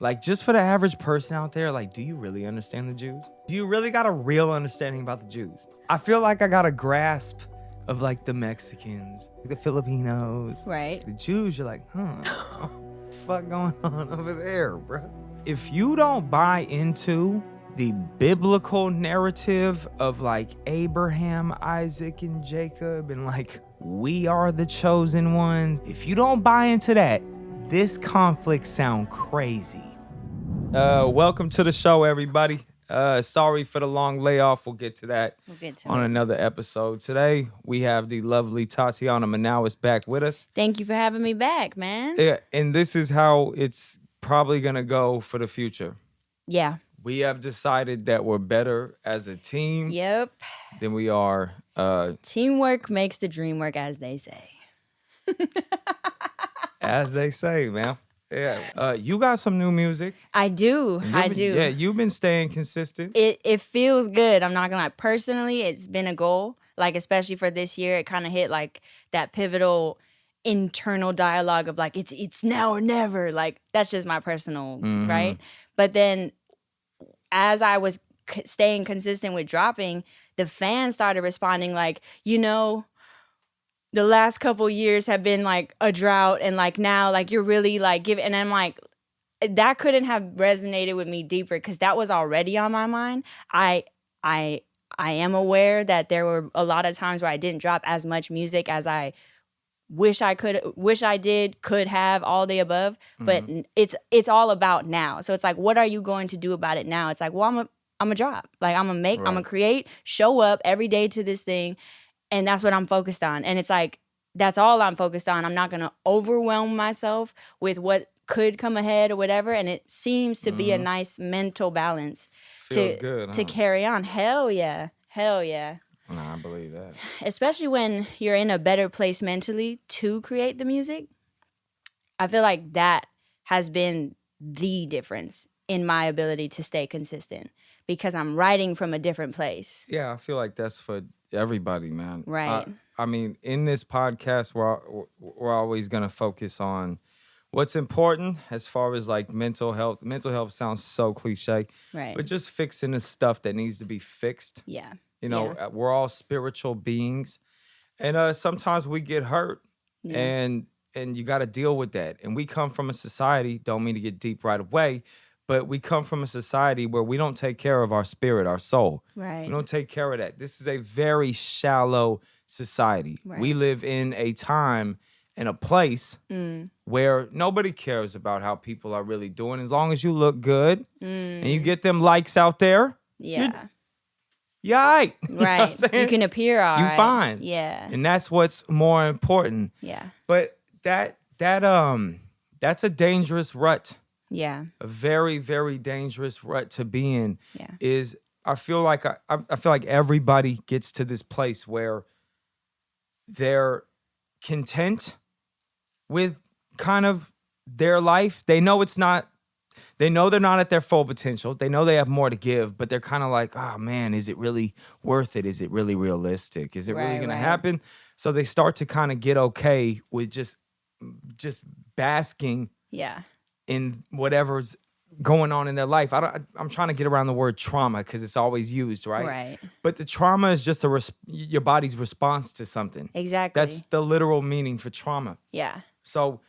Like, just for the average person out there, like, do you really understand the Jews? Do you really got a real understanding about the Jews? I feel like I got a grasp of, like, the Mexicans, the Filipinos. Right. The Jews, you're like, what the fuck going on over there, bro? If you don't buy into the biblical narrative of, like, Abraham, Isaac, and Jacob, and, like, we are the chosen ones, if you don't buy into that, this conflict sound crazy. Welcome to the show, everybody. Sorry for the long layoff. We'll get to that on another episode. Today, we have the lovely Tatiana Manaois back with us. Thank you for having me back, man. Yeah, and this is how it's probably going to go for the future. Yeah. We have decided that we're better as a team than we are. Teamwork makes the dream work, as they say. As they say, man. Yeah. You got some new music. I do. Yeah, you've been staying consistent. It feels good. I'm not gonna lie. Personally, it's been a goal. Like, especially for this year, it kind of hit like that pivotal internal dialogue of like, it's now or never. Like, that's just my personal, right? But then as I was staying consistent with dropping, the fans started responding like, the last couple years have been like a drought, and like now, like you're really like giving, and I'm like, that couldn't have resonated with me deeper because that was already on my mind. I am aware that there were a lot of times where I didn't drop as much music as I wish I could have, all the above. But it's all about now. So it's like, what are you going to do about it now? It's like, well, I'm a drop. Like I'm gonna create, show up every day to this thing. And that's what I'm focused on. And it's like, that's all I'm focused on. I'm not going to overwhelm myself with what could come ahead or whatever. And it seems to be a nice mental balance to carry on. Hell yeah. Hell yeah. No, I believe that. Especially when you're in a better place mentally to create the music. I feel like that has been the difference in my ability to stay consistent because I'm writing from a different place. Yeah, I feel like that's for everybody, man. Right. I mean, in this podcast, we're always going to focus on what's important as far as like mental health. Mental health sounds so cliche. Right. But just fixing the stuff that needs to be fixed. Yeah. We're all spiritual beings. And sometimes we get hurt. Yeah. And you got to deal with that. And we come from a society, don't mean to get deep right away, but we come from a society where we don't take care of our spirit, our soul. Right. We don't take care of that. This is a very shallow society. Right. We live in a time and a place where nobody cares about how people are really doing. As long as you look good and you get them likes out there, yeah, you're all right. Right. You can appear all right. You're fine. Yeah. And that's what's more important. Yeah. But that's a dangerous rut. Yeah. A very, very dangerous rut to be in. Yeah. I feel like everybody gets to this place where they're content with kind of their life. They know they're not at their full potential. They know they have more to give, but they're kind of like, oh man, is it really worth it? Is it really realistic? Is it really going to happen? So they start to kind of get okay with just basking in whatever's going on in their life. I'm trying to get around the word trauma because it's always used, right? Right. But the trauma is just your body's response to something. Exactly. That's the literal meaning for trauma. Yeah. So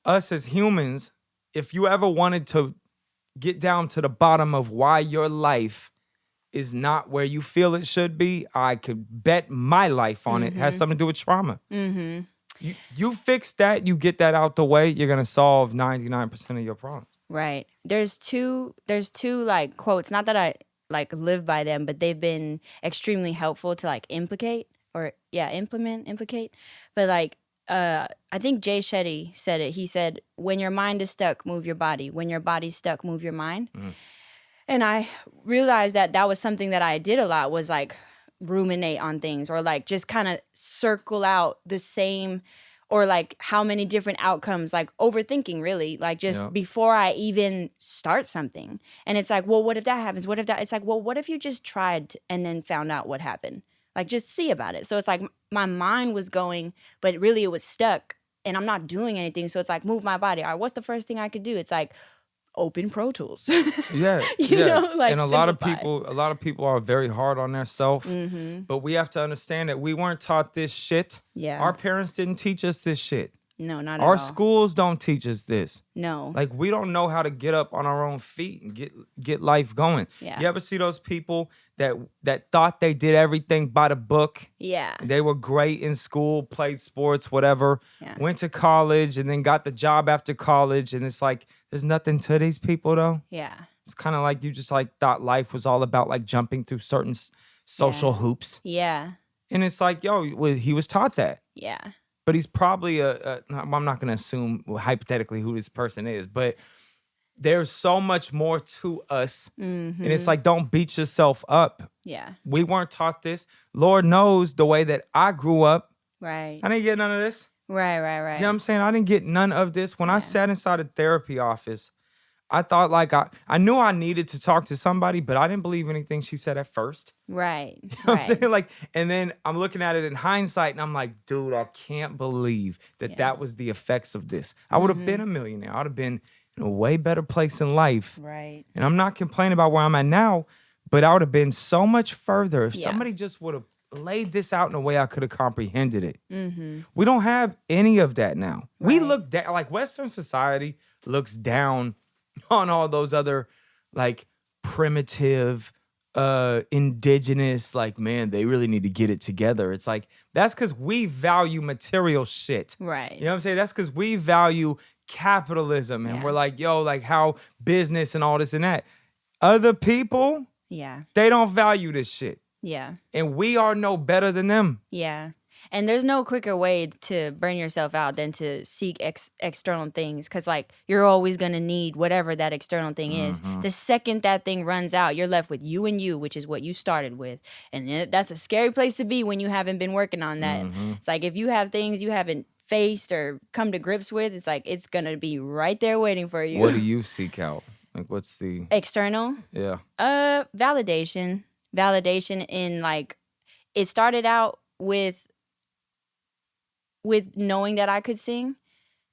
us as humans, if you ever wanted to get down to the bottom of why your life is not where you feel it should be, I could bet my life on it. It has something to do with trauma. Mm-hmm. You fix that, you get that out the way, you're going to solve 99% of your problems. Right. There's two like quotes, not that I like live by them, but they've been extremely helpful to like implicate. But like, I think Jay Shetty said it. He said, when your mind is stuck, move your body. When your body's stuck, move your mind. And I realized that was something that I did a lot, was like ruminate on things, or like just kind of circle out the same, or like how many different outcomes, like overthinking really, like just before I even start something. And it's like, well, what if that happens? What if that? It's like, well, what if you just tried and then found out what happened? Like, just see about it. So it's like my mind was going, but really it was stuck and I'm not doing anything. So it's like, move my body. All right, what's the first thing I could do? It's like, open Pro Tools. Yeah, you yeah. know, like And a simplify. lot of people are very hard on themselves. But we have to understand that we weren't taught this shit. Yeah. Our parents didn't teach us this shit. No, not Our at all. schools don't teach us this. No. Like, we don't know how to get up on our own feet and get life going. Yeah. You ever see those people that thought they did everything by the book? Yeah. They were great in school, played sports, whatever. Yeah. Went to college and then got the job after college. And it's like, there's nothing to these people, though. Yeah. It's kind of like you just like thought life was all about like jumping through certain social hoops. Yeah. And it's like, yo, he was taught that. Yeah. But he's probably I'm not going to assume hypothetically who this person is, but there's so much more to us. And it's like, don't beat yourself up. Yeah. We weren't taught this. Lord knows the way that I grew up. Right. I didn't get none of this. Right. You know what I'm saying? I didn't get none of this. When I sat inside a therapy office, I thought like I knew I needed to talk to somebody, but I didn't believe anything she said at first. Right. You know what I'm saying? Like, and then I'm looking at it in hindsight and I'm like, dude, I can't believe that was the effects of this. I would have been a millionaire. I would have been in a way better place in life. Right. And I'm not complaining about where I'm at now, but I would have been so much further if somebody just would have laid this out in a way I could have comprehended it. We don't have any of that now. We look down, like Western society looks down on all those other like primitive, indigenous, like, man, they really need to get it together. It's like, that's because we value material shit. Right. You know what I'm saying? That's because we value capitalism and we're like, yo, like how business and all this and that. Other people, they don't value this shit. Yeah. And we are no better than them. Yeah. And there's no quicker way to burn yourself out than to seek external things, because like you're always going to need whatever that external thing is. The second that thing runs out, you're left with you and you, which is what you started with. And that's a scary place to be when you haven't been working on that. It's like if you have things you haven't faced or come to grips with, it's like it's going to be right there waiting for you. What do you seek out? Like, what's the external? Yeah. Validation in like, it started out with knowing that I could sing.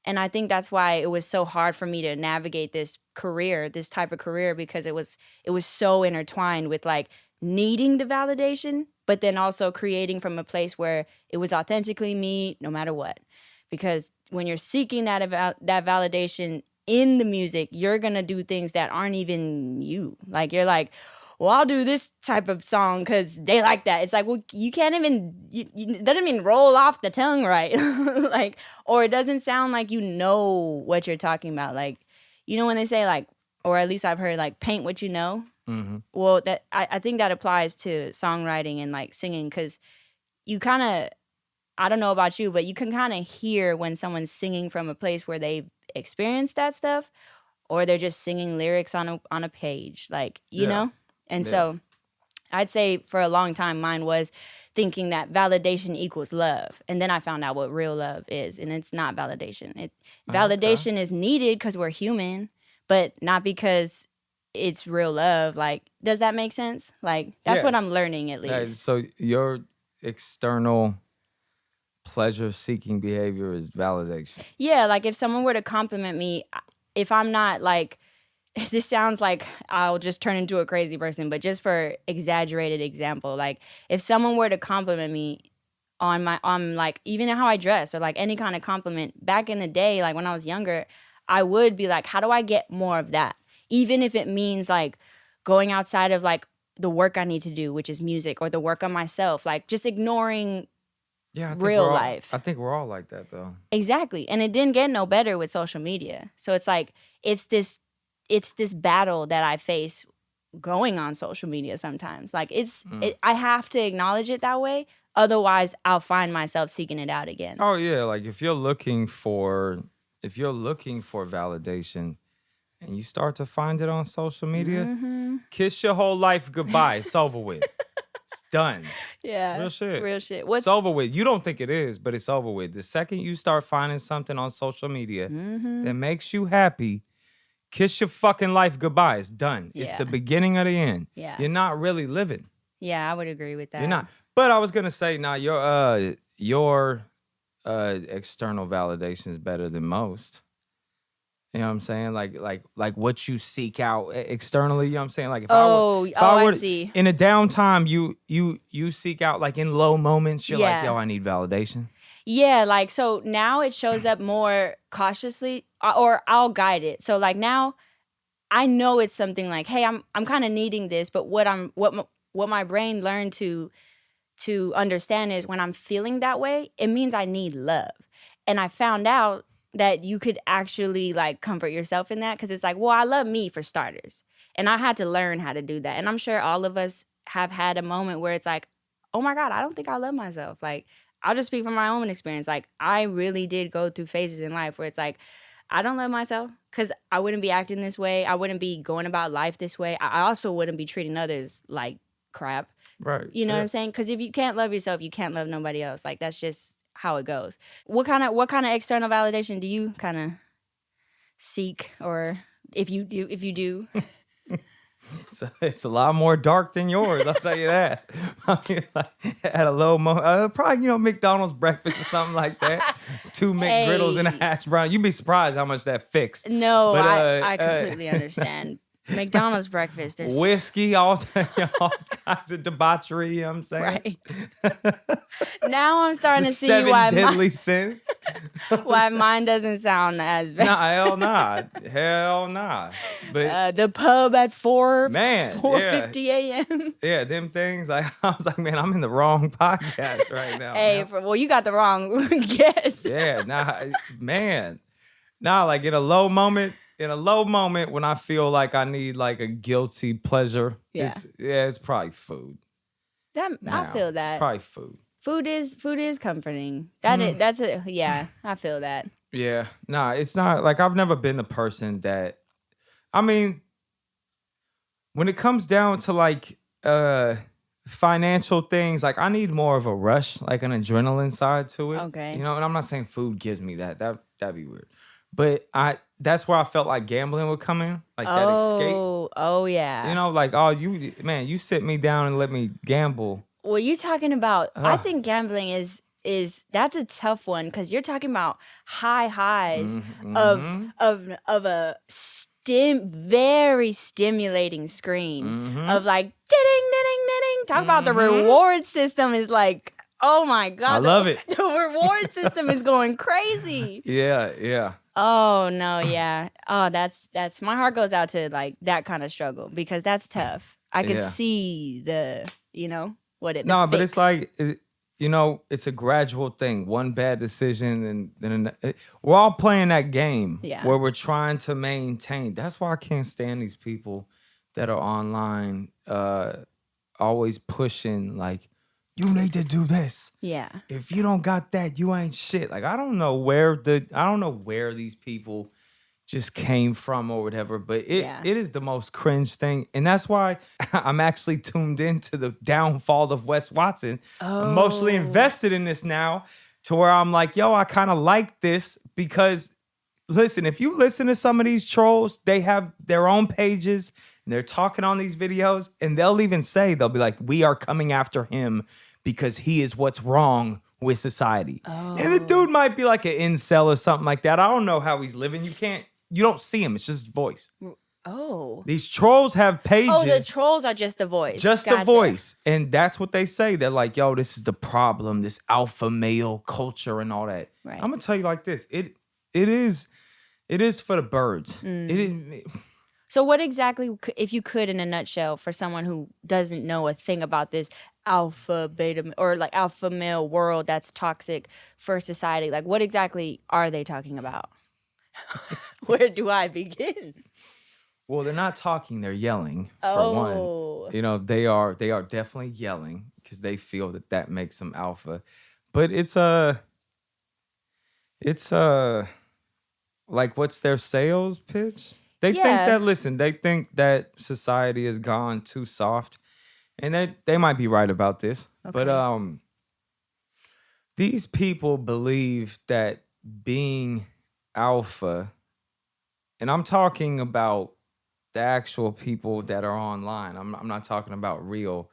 And I think that's why it was so hard for me to navigate this type of career, because it was so intertwined with like needing the validation, but then also creating from a place where it was authentically me no matter what. Because when you're seeking that validation in the music, you're going to do things that aren't even you. Like you're like, well, I'll do this type of song because they like that. It's like, well, you can't even, it doesn't even roll off the tongue right. Like, or it doesn't sound like you know what you're talking about. Like, you know when they say like, or at least I've heard like, paint what you know. Well, that I think that applies to songwriting and like singing, because you kind of, I don't know about you, but you can kind of hear when someone's singing from a place where they've experienced that stuff, or they're just singing lyrics on a page, like, you know? And so I'd say for a long time, mine was thinking that validation equals love. And then I found out what real love is, and it's not validation. Validation is needed because we're human, but not because it's real love. Like, does that make sense? Like, that's what I'm learning, at least. So your external pleasure-seeking behavior is validation. Yeah, like if someone were to compliment me, if I'm not like, this sounds like I'll just turn into a crazy person, but just for exaggerated example, like if someone were to compliment me on like even how I dress, or like any kind of compliment back in the day, like when I was younger, I would be like, how do I get more of that? Even if it means like going outside of like the work I need to do, which is music, or the work on myself, like just ignoring real life. I think we're all like that though. Exactly. And it didn't get no better with social media. So it's like, it's this battle that I face going on social media sometimes. Like I have to acknowledge it that way. Otherwise, I'll find myself seeking it out again. Oh yeah, like if you're looking for validation and you start to find it on social media, kiss your whole life goodbye. It's over with. It's done. Yeah. Real shit. It's over with. You don't think it is, but it's over with. The second you start finding something on social media that makes you happy, kiss your fucking life goodbye. It's done. Yeah. It's the beginning of the end. Yeah. You're not really living. Yeah, I would agree with that. You're not. But I was gonna say, now your external validation is better than most. You know what I'm saying? Like what you seek out externally. You know what I'm saying? Like if I see. in a downtime, you seek out like in low moments. You're like, yo, I need validation. Yeah, like so now it shows up more cautiously, or I'll guide it. So like now I know it's something like, hey, I'm kind of needing this, but what my brain learned to understand is when I'm feeling that way, it means I need love. And I found out that you could actually like comfort yourself in that, because it's like, well, I love me for starters. And I had to learn how to do that. And I'm sure all of us have had a moment where it's like, oh my God, I don't think I love myself. Like, I'll just speak from my own experience. Like, I really did go through phases in life where it's like, I don't love myself, because I wouldn't be acting this way. I wouldn't be going about life this way. I also wouldn't be treating others like crap. Right. You know what I'm saying? Because if you can't love yourself, you can't love nobody else. Like, that's just how it goes. What kind of external validation do you kind of seek, or if you do? So it's a lot more dark than yours, I'll tell you that. I mean, like, at a low moment, probably McDonald's breakfast or something like that. 2 McGriddles and a hash brown. You'd be surprised how much that fixed. No, but, I completely understand. McDonald's breakfast, there's whiskey, all kinds of debauchery. You know what I'm saying? Right. Now I'm starting to see 7 why deadly sins. why mine doesn't sound as bad. Hell nah. But the pub at 4:50 a.m. Yeah, them things. Like I was like, man, I'm in the wrong podcast right now. Hey, well, you got the wrong guess. Yeah, like in a low moment when I feel like I need like a guilty pleasure, it's probably food. I feel that. It's probably food. Food is comforting. I feel that. Yeah. Nah, it's not like I've never been the person that, I mean, when it comes down to like financial things, like I need more of a rush, like an adrenaline side to it. Okay. You know, and I'm not saying food gives me that. That'd be weird. But that's where I felt like gambling would come in, like that escape. Oh yeah. You know, like, you sit me down and let me gamble. Well, you talking about? I think gambling is that's a tough one, because you're talking about high highs of a very stimulating screen of like ding. Talk about the reward system is like, oh my God, I love it. The reward system is going crazy. Yeah. Oh no, yeah. Oh, that's my heart goes out to like that kind of struggle, because that's tough. I can see the, what it. No, but it's like, it's a gradual thing. One bad decision, and then we're all playing that game where we're trying to maintain. That's why I can't stand these people that are online, always pushing like, you need to do this. Yeah. If you don't got that, you ain't shit. Like, I don't know where these people just came from or whatever, but it is the most cringe thing. And that's why I'm actually tuned into the downfall of Wes Watson. I'm emotionally invested in this now, to where I'm like, yo, I kind of like this, because listen, if you listen to some of these trolls, they have their own pages and they're talking on these videos, and they'll be like, we are coming after him because he is what's wrong with society. And the dude might be like an incel or something like that. I don't know how he's living. You don't see him. It's just his voice. These trolls have pages. The trolls are just the voice. Just the voice. And that's what they say. They're like, yo, this is the problem, this alpha male culture and all that. Right. I'm going to tell you like this. It is for the birds. So what exactly, if you could, in a nutshell, for someone who doesn't know a thing about this alpha, beta, or like alpha male world that's toxic for society, like what exactly are they talking about? Where do I begin? Well, they're not talking, they're yelling, for one. They are definitely yelling because they feel that makes them alpha. But it's like, what's their sales pitch? They think that society has gone too soft, and they might be right about this. Okay. But these people believe that being alpha, and I'm talking about the actual people that are online. I'm not talking about real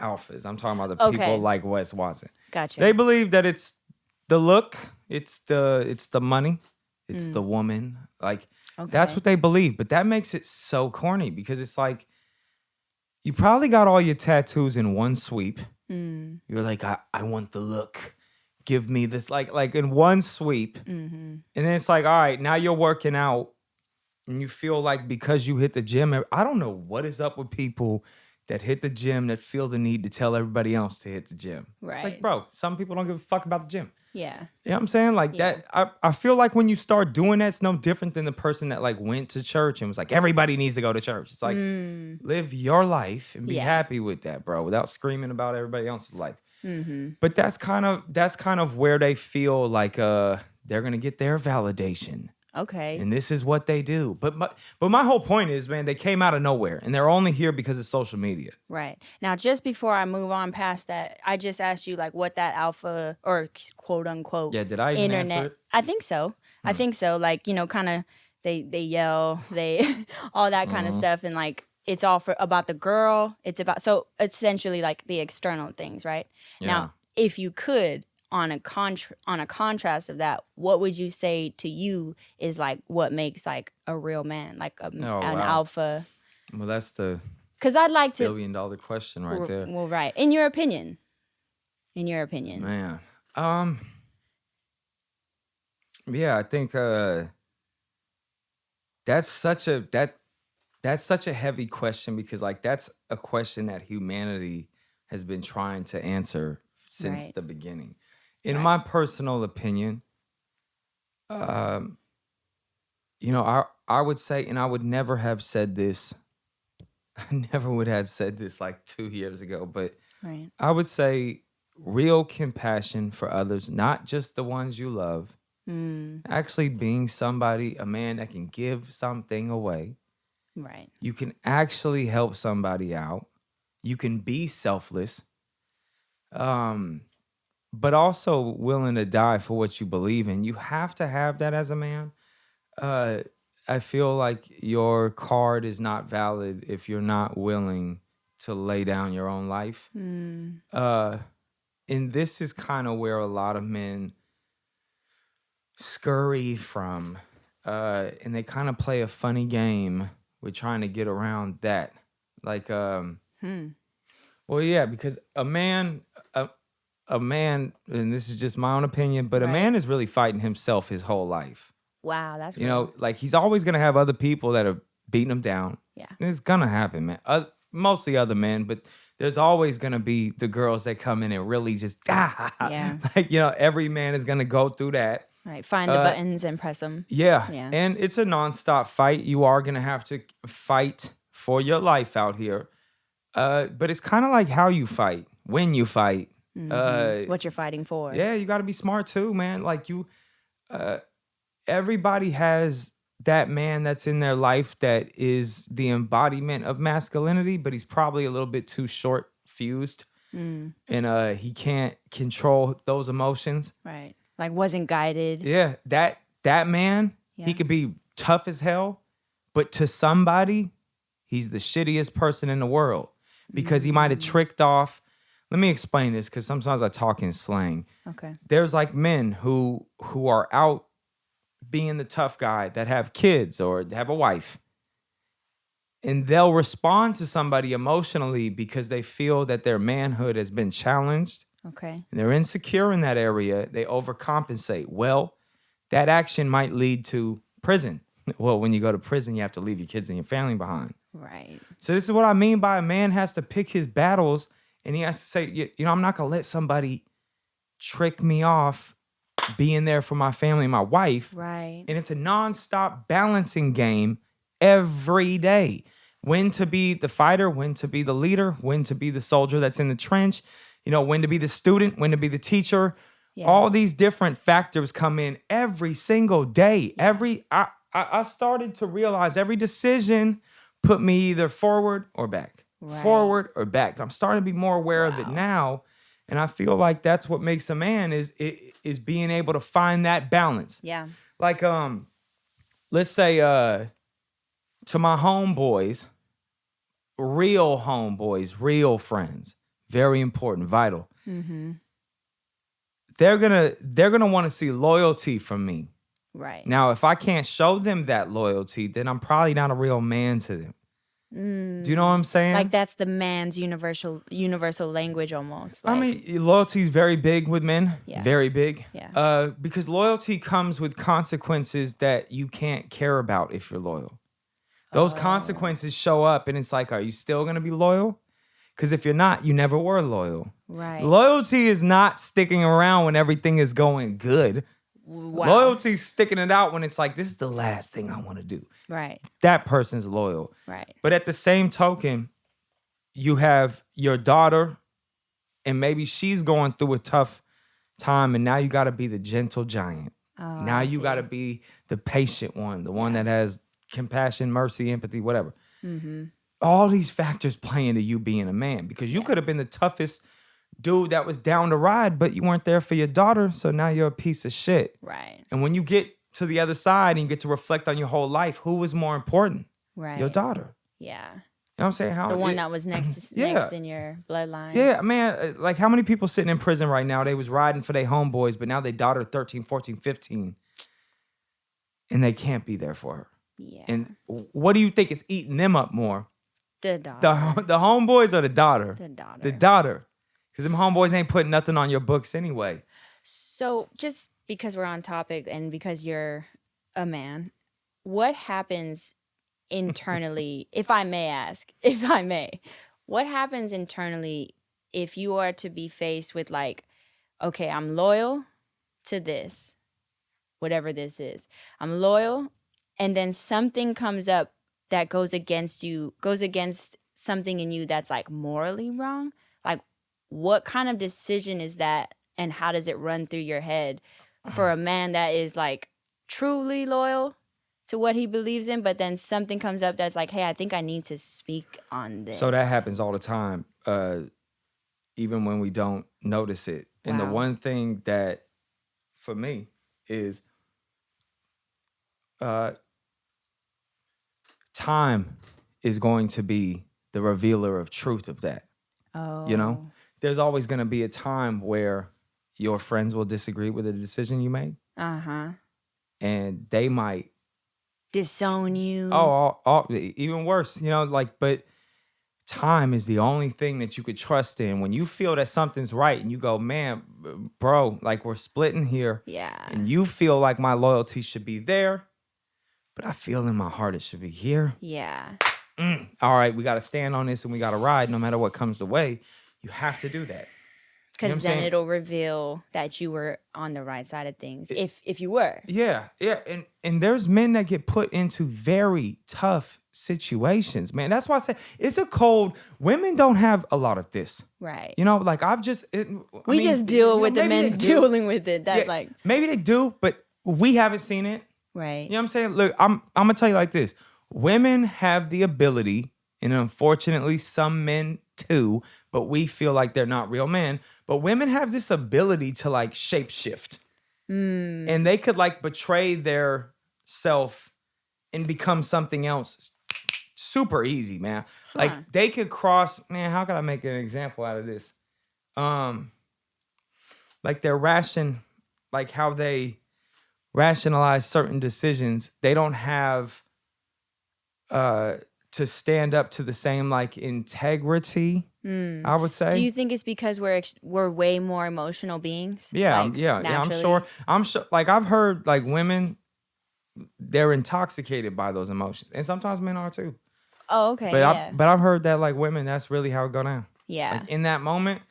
alphas. I'm talking about the people like Wes Watson. Gotcha. They believe that it's the look, it's the money, it's the woman, like. That's what they believe. But that makes it so corny because it's like you probably got all your tattoos in one sweep. You're like, I want the look. Give me this, like in one sweep. And then it's like, all right, now you're working out and you feel like because you hit the gym, I don't know what is up with people that hit the gym that feel the need to tell everybody else to hit the gym. Right. It's like, bro, some people don't give a fuck about the gym. Yeah. You know what I'm saying? Like that, I feel like when you start doing that, it's no different than the person that like went to church and was like, everybody needs to go to church. It's like, live your life and be happy with that, bro, without screaming about everybody else's life. But that's kind of where they feel like they're gonna get their validation. Okay. And this is what they do. But my whole point is, man, they came out of nowhere and they're only here because of social media. Right. Now, just before I move on past that, I just asked you like what that alpha or quote unquote did I even answer it? I think so. I think so. Like, kind of they yell, they all that kind of stuff, and like it's all about the girl. It's about essentially like the external things, right? Yeah. Now, if you could on a contrast of that, what would you say to you is like what makes like a real man, like an alpha? Well, that's the because I'd like to $1 billion question right there. Well, right. In your opinion, man. Yeah, I think that's such a heavy question because like that's a question that humanity has been trying to answer since the beginning. In my personal opinion, I would say, and I would never have said this, I never would have said this like 2 years ago, but I would say real compassion for others, not just the ones you love, actually being a man that can give something away. Right. You can actually help somebody out. You can be selfless. But also willing to die for what you believe in. You have to have that as a man. I feel like your card is not valid if you're not willing to lay down your own life. And this is kind of where a lot of men scurry from. And they kind of play a funny game with trying to get around that. Like, well, yeah, because a man, and this is just my own opinion, but a man is really fighting himself his whole life. Wow, that's like he's always going to have other people that are beating him down. Yeah. It's going to happen, man. Mostly other men, but there's always going to be the girls that come in and really just, like, every man is going to go through that. Right, find the buttons and press them. Yeah, and it's a nonstop fight. You are going to have to fight for your life out here. But it's kind of like how you fight, when you fight. What you're fighting for. Yeah, you got to be smart too, man. Like everybody has that man that's in their life that is the embodiment of masculinity, but he's probably a little bit too short fused, and he can't control those emotions. Right, like wasn't guided. Yeah, that man, he could be tough as hell, but to somebody, he's the shittiest person in the world because he might have tricked off. Let me explain this because sometimes I talk in slang. Okay. There's like men who are out being the tough guy that have kids or have a wife. And they'll respond to somebody emotionally because they feel that their manhood has been challenged. Okay. And they're insecure in that area. They overcompensate. Well, that action might lead to prison. Well, when you go to prison, you have to leave your kids and your family behind. Right. So this is what I mean by a man has to pick his battles. And he has to say, I'm not going to let somebody trick me off being there for my family and my wife. Right. And it's a nonstop balancing game every day. When to be the fighter, when to be the leader, when to be the soldier that's in the trench, when to be the student, when to be the teacher. Yeah. All these different factors come in every single day. Yeah. I started to realize every decision put me either forward or back. Right. Forward or back. I'm starting to be more aware of it now. And I feel like that's what makes a man is being able to find that balance. Yeah. Like, let's say to my homeboys, real friends, very important, vital. Mm-hmm. They're gonna want to see loyalty from me. Right. Now, if I can't show them that loyalty, then I'm probably not a real man to them. Do you know what I'm saying? Like that's the man's universal language almost. Like, I mean, loyalty is very big with men. Yeah. Very big. Yeah. Because loyalty comes with consequences that you can't care about if you're loyal. Those consequences show up and it's like, are you still going to be loyal? Because if you're not, you never were loyal. Right. Loyalty is not sticking around when everything is going good. Wow. Loyalty is sticking it out when it's like, this is the last thing I want to do. Right. That person's loyal. Right. But at the same token, you have your daughter, and maybe she's going through a tough time, and now you got to be the gentle giant. Oh, Now I you see. got to be the patient one, the one that has compassion, mercy, empathy, whatever. Mm-hmm. All these factors play into you being a man, because you could have been the toughest dude that was down to ride, but you weren't there for your daughter, so now you're a piece of shit. Right. And when you get to the other side and you get to reflect on your whole life, who was more important? Right. Your daughter. Yeah. You know what I'm saying? The one that was next in your bloodline. Yeah, man, like how many people sitting in prison right now, they was riding for their homeboys, but now they daughter 13, 14, 15, and they can't be there for her. Yeah. And what do you think is eating them up more? The daughter. The homeboys or the daughter? The daughter. The daughter. Because them homeboys ain't putting nothing on your books anyway. So just because we're on topic and because you're a man, what happens internally, if I may ask, what happens internally if you are to be faced with like, okay, I'm loyal to this, whatever this is. I'm loyal, and then something comes up that goes against something in you that's like morally wrong. Like, what kind of decision is that, and how does it run through your head for a man that is like truly loyal to what he believes in, but then something comes up that's like, hey, I think I need to speak on this? So that happens all the time, even when we don't notice it. And the Wow. one thing that, for me, is time is going to be the revealer of truth of that. Oh. You know? There's always going to be a time where your friends will disagree with the decision you made. Uh-huh. And they might Disown you. even worse, you know, like, but time is the only thing that you could trust in. When you feel that something's right and you go, man, bro, like we're splitting here. Yeah. And you feel like my loyalty should be there, but I feel in my heart it should be here. Yeah. All right, we got to stand on this and we got to ride no matter what comes the way. You have to do that. Because then it'll reveal that you were on the right side of things, if you were. Yeah. And there's men that get put into very tough situations, man. That's why I say it's a cold. Women don't have a lot of this. Right. You know, like I've just... We just deal with the maybe men they do. dealing with it. That Yeah, like... Maybe they do, but we haven't seen it. Right. You know what I'm saying? Look, I'm going to tell you like this. Women have the ability, and unfortunately some men too, but we feel like they're not real men. But women have this ability to like shapeshift. And they could like betray their self and become something else super easy, man. Like they could cross, man, how can I make an example out of this? Like like how they rationalize certain decisions. They don't have to stand up to the same like integrity, I would say. Do you think it's because we're way more emotional beings? Yeah, like, yeah. naturally? I'm sure. Like I've heard like women, they're intoxicated by those emotions, and sometimes men are too. Oh, okay. But I've heard that like women, that's really how it go down. Yeah. Like in that moment,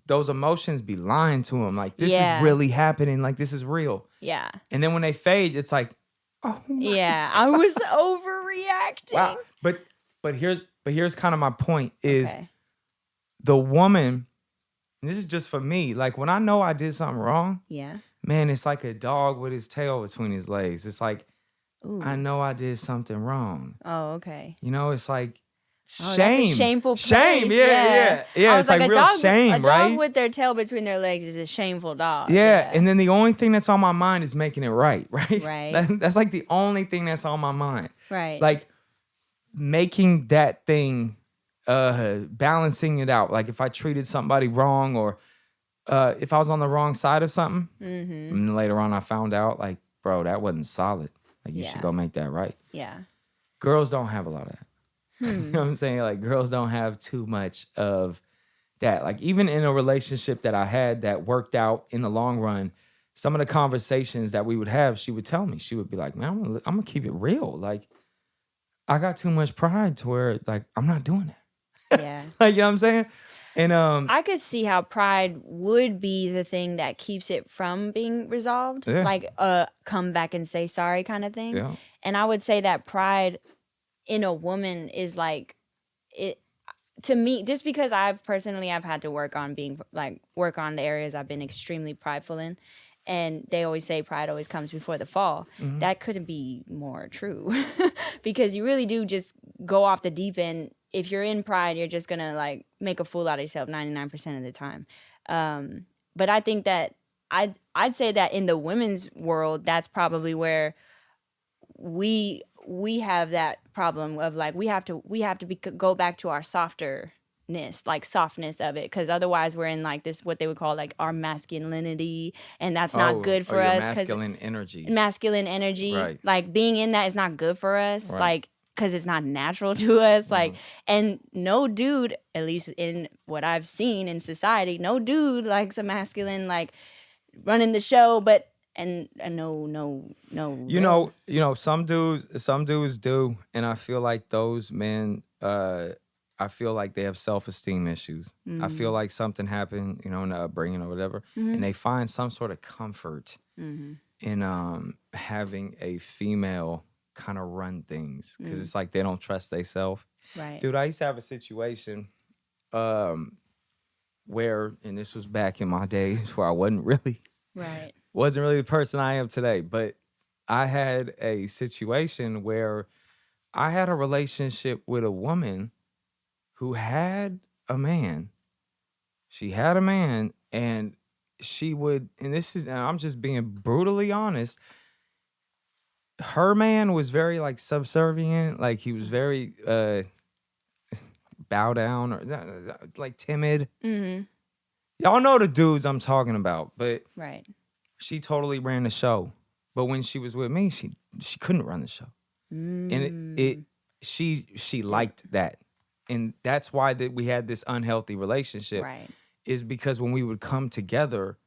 those emotions be lying to them. Like this is really happening. Like this is real. Yeah. And then when they fade, it's like, oh my Yeah. I was overreacting. wow. But here's kind of my point is Okay. the woman, and this is just for me, like when I know I did something wrong, Yeah. man, it's like a dog with his tail between his legs. It's like, Ooh. I know I did something wrong. Oh, okay. You know, it's like Oh, shame. that's a shameful place. Shame, yeah. I It's was like a real dog, shame, a dog right? with their tail between their legs is a shameful dog. Yeah, and then the only thing that's on my mind is making it right? Right. That's like the only thing that's on my mind. Right. Like making that thing, balancing it out. Like if I treated somebody wrong or if I was on the wrong side of something, and later on I found out like bro, that wasn't solid. Like, you should Yeah. go make that right. Yeah. Girls don't have a lot of that. You know what I'm saying? Like, girls don't have too much of that. Like, even in a relationship that I had that worked out in the long run, some of the conversations that we would have, she would tell me, she would be like, man, I'm gonna keep it real. Like, I got too much pride to where, like, I'm not doing that. Yeah. Like, you know what I'm saying? And I could see how pride would be the thing that keeps it from being resolved. Yeah. Like come back and say sorry kind of thing. Yeah. And I would say that pride in a woman is like it to me, just because I've had to work on the areas I've been extremely prideful in. And they always say pride always comes before the fall. Mm-hmm. That couldn't be more true because you really do just go off the deep end. If you're in pride, you're just gonna like make a fool out of yourself 99% of the time. But I think that I'd say that in the women's world, that's probably where we have that problem of like we have to go back to our softness, like softness of it, because otherwise we're in like this what they would call like our masculinity, and that's not good for us. Masculine energy. Right. Like being in that is not good for us. Right. Like because it's not natural to us. Like, and no dude, at least in what I've seen in society, no dude likes a masculine like running the show, but. And no. You know, some dudes do, and I feel like those men, I feel like they have self-esteem issues. I feel like something happened, you know, in the upbringing or whatever, and they find some sort of comfort in having a female kind of run things because it's like they don't trust themselves. Right. Dude, I used to have a situation where, and this was back in my days where I wasn't really the person I am today, but I had a situation where I had a relationship with a woman who had a man. She had a man, and she would, and this is, and I'm just being brutally honest, her man was very like subservient, like he was very bow down or like timid. Y'all know the dudes I'm talking about, but she totally ran the show. But when she was with me, she couldn't run the show, and she liked that, and that's why that we had this unhealthy relationship. Right. Is because when we would come together,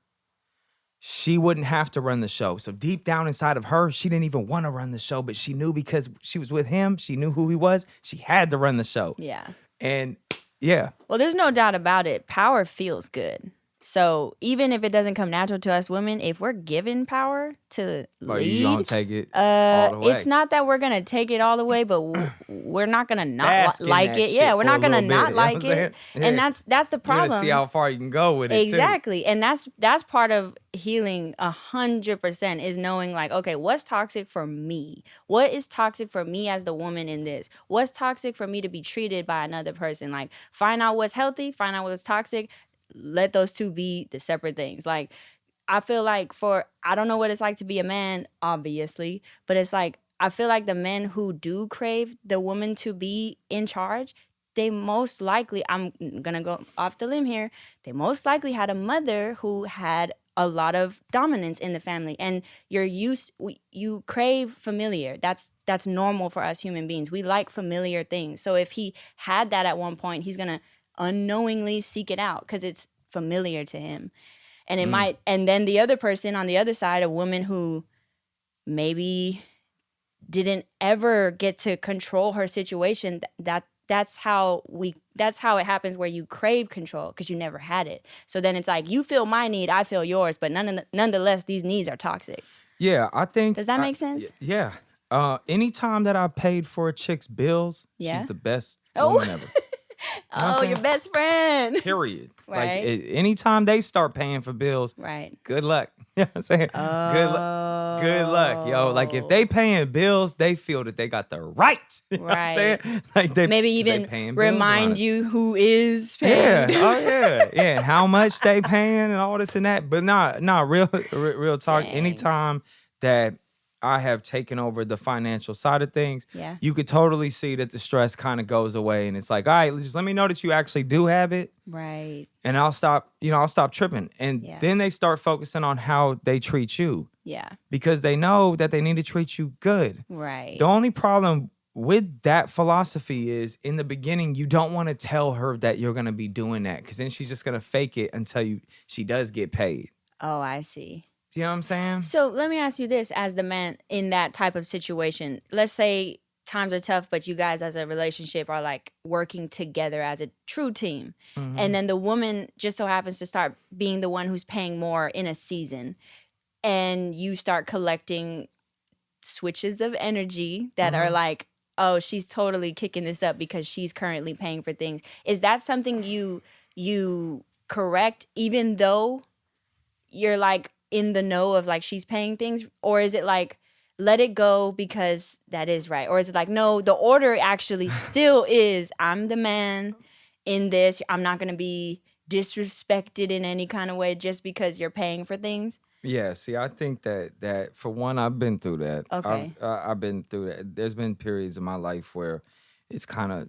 she wouldn't have to run the show. So deep down inside of her, she didn't even want to run the show, but she knew because she was with him, she knew who he was, she had to run the show. Yeah. And yeah. Well, there's no doubt about it. Power feels good. So even if it doesn't come natural to us women, if we're given power to lead, you don't take it all the way. It's not that we're gonna take it all the way, but we're not gonna not like it. Yeah, we're not gonna not like it, and that's the problem. You gotta see how far you can go with it. Exactly, and that's part of healing 100% is knowing like, okay, what's toxic for me? What is toxic for me as the woman in this? What's toxic for me to be treated by another person? Like, find out what's healthy, find out what's toxic. Let those two be the separate things. Like, I feel like I don't know what it's like to be a man, obviously, but it's like, I feel like the men who do crave the woman to be in charge, they most likely, I'm gonna go off the limb here, they most likely had a mother who had a lot of dominance in the family, and you crave familiar. That's normal for us human beings. We like familiar things. So if he had that at one point, he's gonna unknowingly seek it out because it's familiar to him. And it might, and then the other person on the other side, a woman who maybe didn't ever get to control her situation, that's how it happens, where you crave control because you never had it. So then it's like, you feel my need, I feel yours, but nonetheless these needs are toxic. Yeah, I think. Does that make sense? Yeah. Anytime that I paid for a chick's bills, she's the best woman ever. You know your best friend. Period. Right. Like, anytime they start paying for bills, good luck. You know what I'm saying? Good luck, yo. Like, if they paying bills, they feel that they got the right. You know what I'm saying? Like, maybe even remind you who is paying. Yeah. Oh, yeah. Yeah. And how much they paying and all this and that. But real talk. Dang. Anytime that I have taken over the financial side of things, Yeah. you could totally see that the stress kind of goes away. And it's like, all right, just let me know that you actually do have it. Right. And I'll stop tripping. And Yeah. then they start focusing on how they treat you Yeah. because they know that they need to treat you good. Right. The only problem with that philosophy is in the beginning, you don't want to tell her that you're going to be doing that because then she's just going to fake it until she does get paid. Oh, I see. Do you know what I'm saying? So let me ask you this, as the man in that type of situation, let's say times are tough, but you guys as a relationship are like working together as a true team. Mm-hmm. And then the woman just so happens to start being the one who's paying more in a season. And you start collecting switches of energy that are like, oh, she's totally kicking this up because she's currently paying for things. Is that something you correct even though you're like in the know of like she's paying things? Or is it like, let it go because that is right? Or is it like, no, the order actually still is, I'm the man in this. I'm not going to be disrespected in any kind of way just because you're paying for things? Yeah, see, I think that for one, I've been through that. Okay. I've been through that. There's been periods in my life where it's kind of,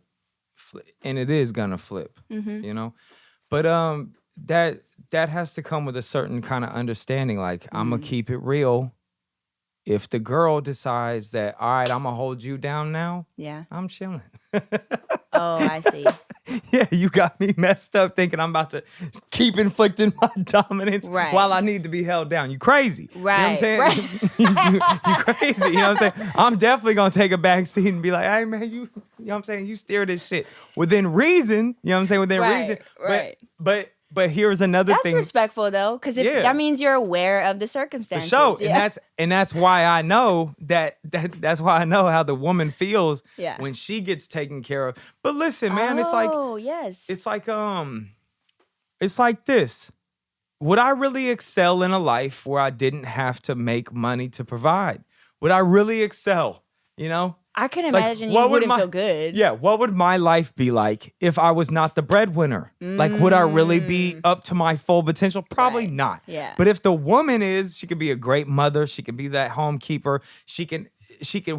and it is gonna flip, you know. But that has to come with a certain kind of understanding. Like I'm gonna keep it real. If the girl decides that, all right, I'm gonna hold you down now, Yeah. I'm chilling. Oh, I see. Yeah, you got me messed up thinking I'm about to keep inflicting my dominance Right. while I need to be held down. You crazy. Right, You know what I'm saying? you crazy. You know what I'm saying? I'm definitely going to take a back seat and be like, hey, man, you know what I'm saying? You steer this shit within reason. You know what I'm saying? Within Right, reason. right. But here's another That's thing. respectful though, because Yeah. that means you're aware of the For circumstances. sure. Yeah. And that's why I know that's why I know how the woman feels Yeah. when she gets taken care of. But listen, man, it's like yes. it's like this. Would I really excel in a life where I didn't have to make money to provide? Would I really excel? You know? I can Like, imagine what you would wouldn't feel good. Yeah, what would my life be like if I was not the breadwinner? Like, would I really be up to my full potential? Probably Right. not. Yeah. But if the woman is, she could be a great mother. She could be that home keeper. She can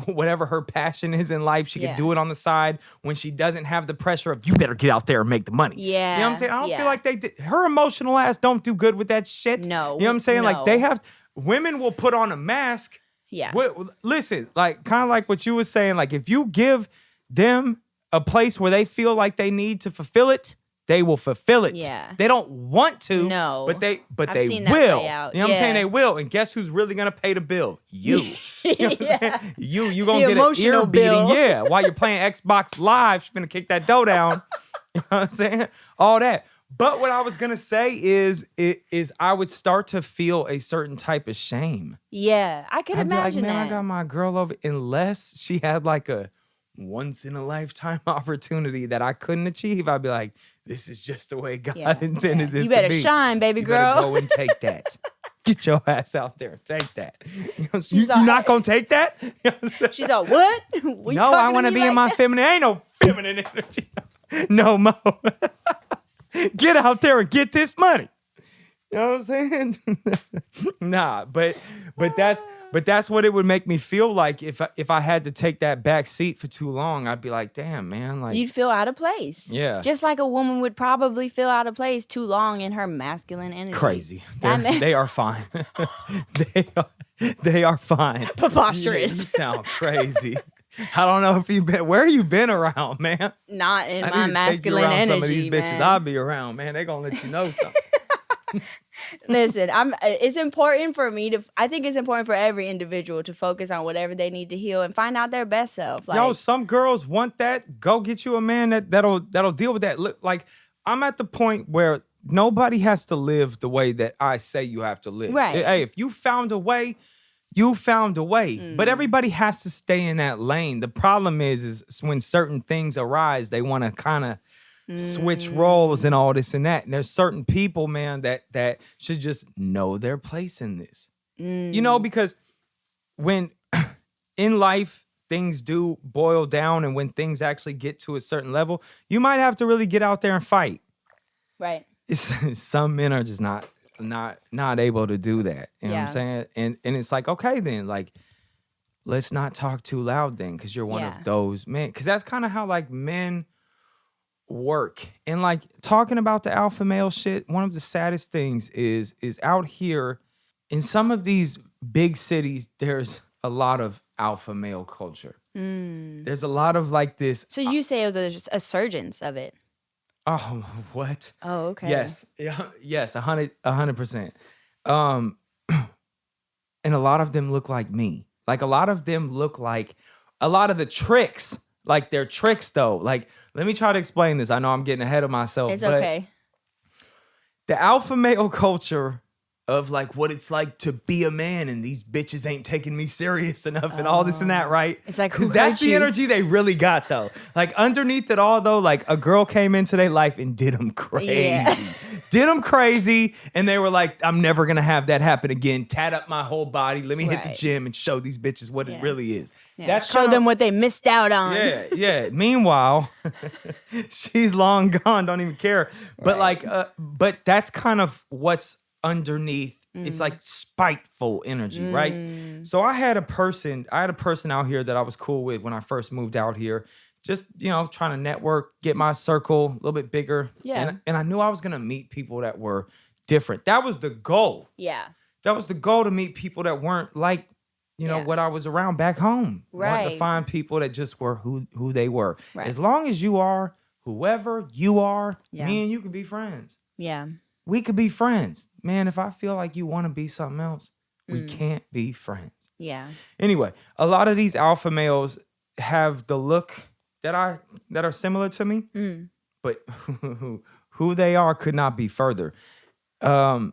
whatever her passion is in life, she Yeah. can do it on the side when she doesn't have the pressure of you better get out there and make the money. Yeah. You know what I'm saying? I don't Yeah. feel like her emotional ass don't do good with that shit. No, You know what I'm saying? Like no. women will put on a mask. Yeah. Listen, like kind of like what you were saying, like if you give them a place where they feel like they need to fulfill it, they will fulfill it. Yeah. They don't want to, No. but they I've seen that will. play out. You know what I'm saying? Yeah. They will. And guess who's really gonna pay the bill? You. You know what I'm Yeah. saying? You gonna The get an emotional ear beating. bill. Yeah. While you're playing Xbox Live, she's gonna kick that dough down. You know what I'm saying? All that. But what I was gonna say is I would start to feel a certain type of shame. Yeah. I could I'd be imagine like, man, that. I got my girl over, unless she had like a once in a lifetime opportunity that I couldn't achieve. I'd be like, this is just the way God Yeah, intended yeah. this You better to be. shine, baby You girl. better go and take that. Get your ass out there and take that. You know, She's you like- not gonna take that? You know what I'm saying? She's like, what? What you No, talking I to want to me be like in my that? feminine. Ain't no feminine energy. No more. Get out there and get this money. You know what I'm saying? Nah, but that's what it would make me feel like if I had to take that back seat for too long. I'd be like, damn, man, like You'd feel out of place. Yeah. Just like a woman would probably feel out of place too long in her masculine energy. crazy. That man- They are fine. they are fine. Preposterous. You sound crazy. I don't know if where you been around, man. Not in I my need to take you masculine around energy, some of these bitches man. I'll be around, man. They gonna let you know something. Listen, it's important for me to. I think it's important for every individual to focus on whatever they need to heal and find out their best self. Like, Yo, some girls want that. Go get you a man that'll deal with that. Look, like I'm at the point where nobody has to live the way that I say you have to live. Right. Hey, if you found a way, you found a way. But everybody has to stay in that lane. The problem is when certain things arise, they want to kind of switch roles and all this and that. And there's certain people, man, that should just know their place in this. You know, because when in life things do boil down and when things actually get to a certain level, you might have to really get out there and fight. right. Some men are just not able to do that. You know what Yeah. I'm saying? And it's like, okay then, like let's not talk too loud then, because you're one of those men. Because that's kind of how like men work. And like talking about the alpha male shit, one of the saddest things is out here in some of these big cities, there's a lot of alpha male culture. There's a lot of like this. So you say it was a surgence of it? Oh, what? Oh, okay. Yes. Yeah. Yes. 100%. And a lot of them look like me. Like a lot of them look like a lot of the tricks. Like they're tricks though. Like, let me try to explain this. I know I'm getting ahead of myself. It's okay. The alpha male culture of like what it's like to be a man and these bitches ain't taking me serious enough and all this and that, right? It's like, because that's the energy they really got though. Like underneath it all though, like a girl came into their life and did them crazy. Yeah. Did them crazy, and they were like, I'm never gonna have that happen again. Tat up my whole body. Let me hit the gym and show these bitches what it really is. Yeah. That's show them what they missed out on. Yeah. Meanwhile, she's long gone. Don't even care. But but that's kind of what's underneath. It's like spiteful energy, right? So I had a person out here that I was cool with when I first moved out here. Just, trying to network, get my circle a little bit bigger. Yeah. And I knew I was going to meet people that were different. That was the goal. Yeah. That was the goal, to meet people that weren't like, what I was around back home. Right. Wanted to find people that just were who they were. Right. As long as you are whoever you are, me and you could be friends. Yeah. We could be friends. Man, if I feel like you want to be something else, we can't be friends. Yeah. Anyway, a lot of these alpha males have the look that are similar to me, but who they are could not be further. That's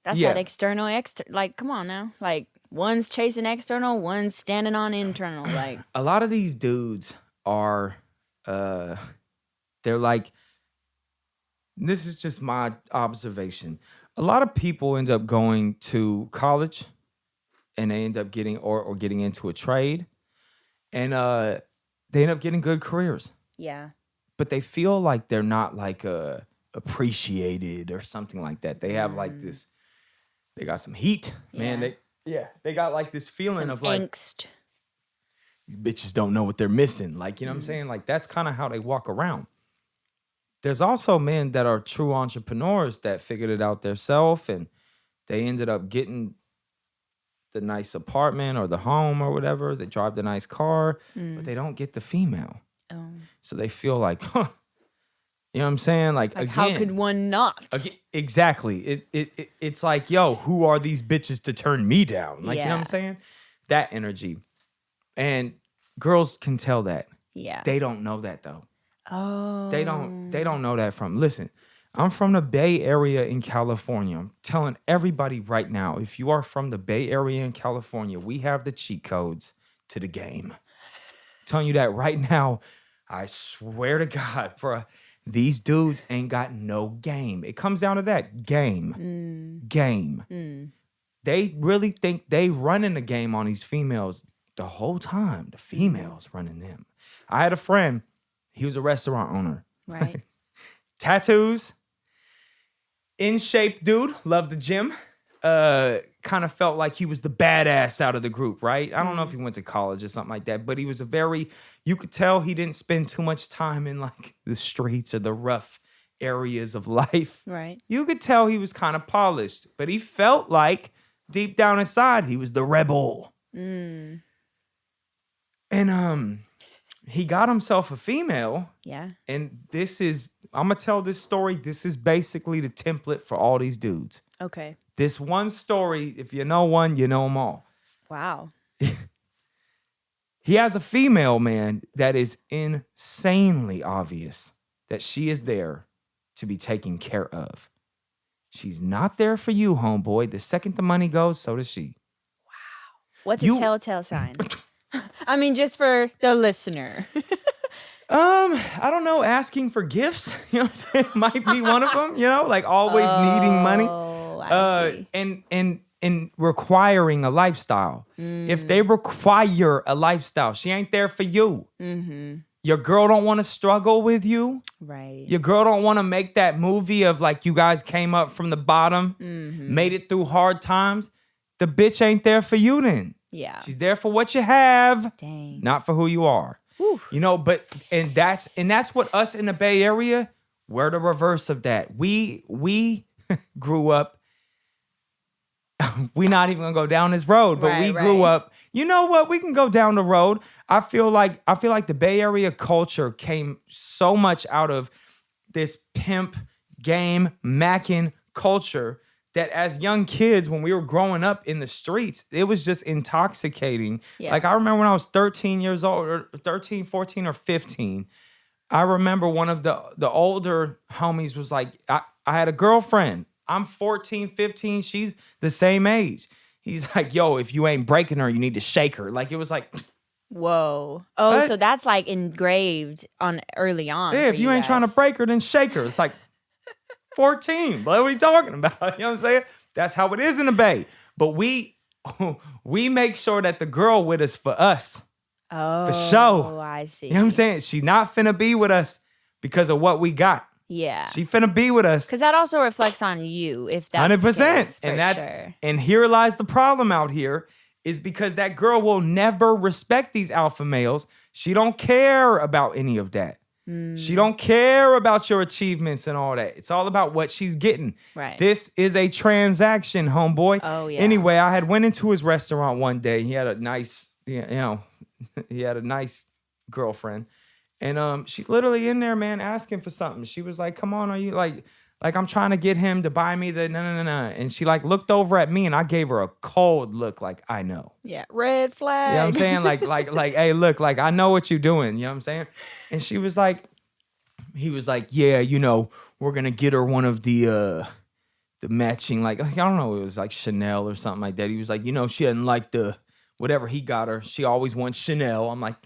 that external, like, come on now. Like, one's chasing external, one's standing on internal. Like, a lot of these dudes are, they're like, this is just my observation. A lot of people end up going to college and they end up getting or getting into a trade, and they end up getting good careers. Yeah. But they feel like they're not like appreciated or something like that. They have like this, they got some heat, man. They got like this feeling some of like angst. These bitches don't know what they're missing. Like, you know what I'm saying? Like that's kind of how they walk around. There's also men that are true entrepreneurs that figured it out themselves, and they ended up getting the nice apartment or the home or whatever. They drive the nice car, but they don't get the female. Oh. So they feel like, you know what I'm saying? Like again, how could one not? Exactly. It's like, yo, who are these bitches to turn me down? Like, you know what I'm saying? That energy. And girls can tell that. Yeah. They don't know that though. Oh. They don't know that from. Listen, I'm from the Bay Area in California. I'm telling everybody right now, if you are from the Bay Area in California, we have the cheat codes to the game. I'm telling you that right now. I swear to God, these dudes ain't got no game. It comes down to that. Game. They really think they running the game on these females the whole time. The females running them. I had a friend. He was a restaurant owner. Right. Tattoos. In shape dude. Loved the gym. Kind of felt like he was the badass out of the group, right? I don't know if he went to college or something like that, but he was you could tell he didn't spend too much time in like the streets or the rough areas of life. Right. You could tell he was kind of polished, but he felt like deep down inside he was the rebel. And he got himself a female. Yeah. And I'm going to tell this story. This is basically the template for all these dudes. Okay. This one story, if you know one, you know them all. Wow. He has a female, man, that is insanely obvious that she is there to be taken care of. She's not there for you, homeboy. The second the money goes, so does she. Wow. What's a telltale sign? I mean, just for the listener. I don't know, asking for gifts, you know what I'm saying? Might be one of them, like always needing money. I see. And requiring a lifestyle. If they require a lifestyle, she ain't there for you. Mm-hmm. Your girl don't want to struggle with you. Right. Your girl don't want to make that movie of like you guys came up from the bottom, made it through hard times. The bitch ain't there for you then. Yeah. She's there for what you have, Dang. not for who you are. Whew. You know, and that's what us in the Bay Area, we're the reverse of that. We grew up. We're not even gonna go down this road, but we grew up. You know what? We can go down the road. I feel like the Bay Area culture came so much out of this pimp game macking culture that as young kids, when we were growing up in the streets, it was just intoxicating. Yeah. Like I remember when I was 13 years old, or 13, 14, or 15, I remember one of the older homies was like, I had a girlfriend. I'm 14, 15. She's the same age. He's like, yo, if you ain't breaking her, you need to shake her. Like, it was like, whoa. Oh, what? so that's like engraved on early on. Yeah, for if you ain't trying to break her, then shake her. It's like 14. But what are you talking about? You know what I'm saying? That's how it is in the Bay. But we make sure that the girl with us for us. Oh, For sure. I see. You know what I'm saying? She not finna be with us because of what we got. Yeah. She finna be with us. Because that also reflects on you, if that's 100%. the case, And sure. and here lies the problem out here, is because that girl will never respect these alpha males. She don't care about any of that. She don't care about your achievements and all that. It's all about what she's getting. Right. This is a transaction, homeboy. Oh, yeah. Anyway, I had went into his restaurant one day. He had a nice, he had a nice girlfriend. And she's literally in there, man, asking for something. She was like, come on, are you like I'm trying to get him to buy me the no. And she like looked over at me and I gave her a cold look like, I know. Yeah. Red flag. You know what I'm saying? Like, hey, look, like I know what you're doing. You know what I'm saying? And she was like, he was like, yeah, you know, we're gonna get her one of the matching, like, I don't know, it was like Chanel or something like that. He was like, you know, she doesn't like the whatever he got her. She always wants Chanel. I'm like,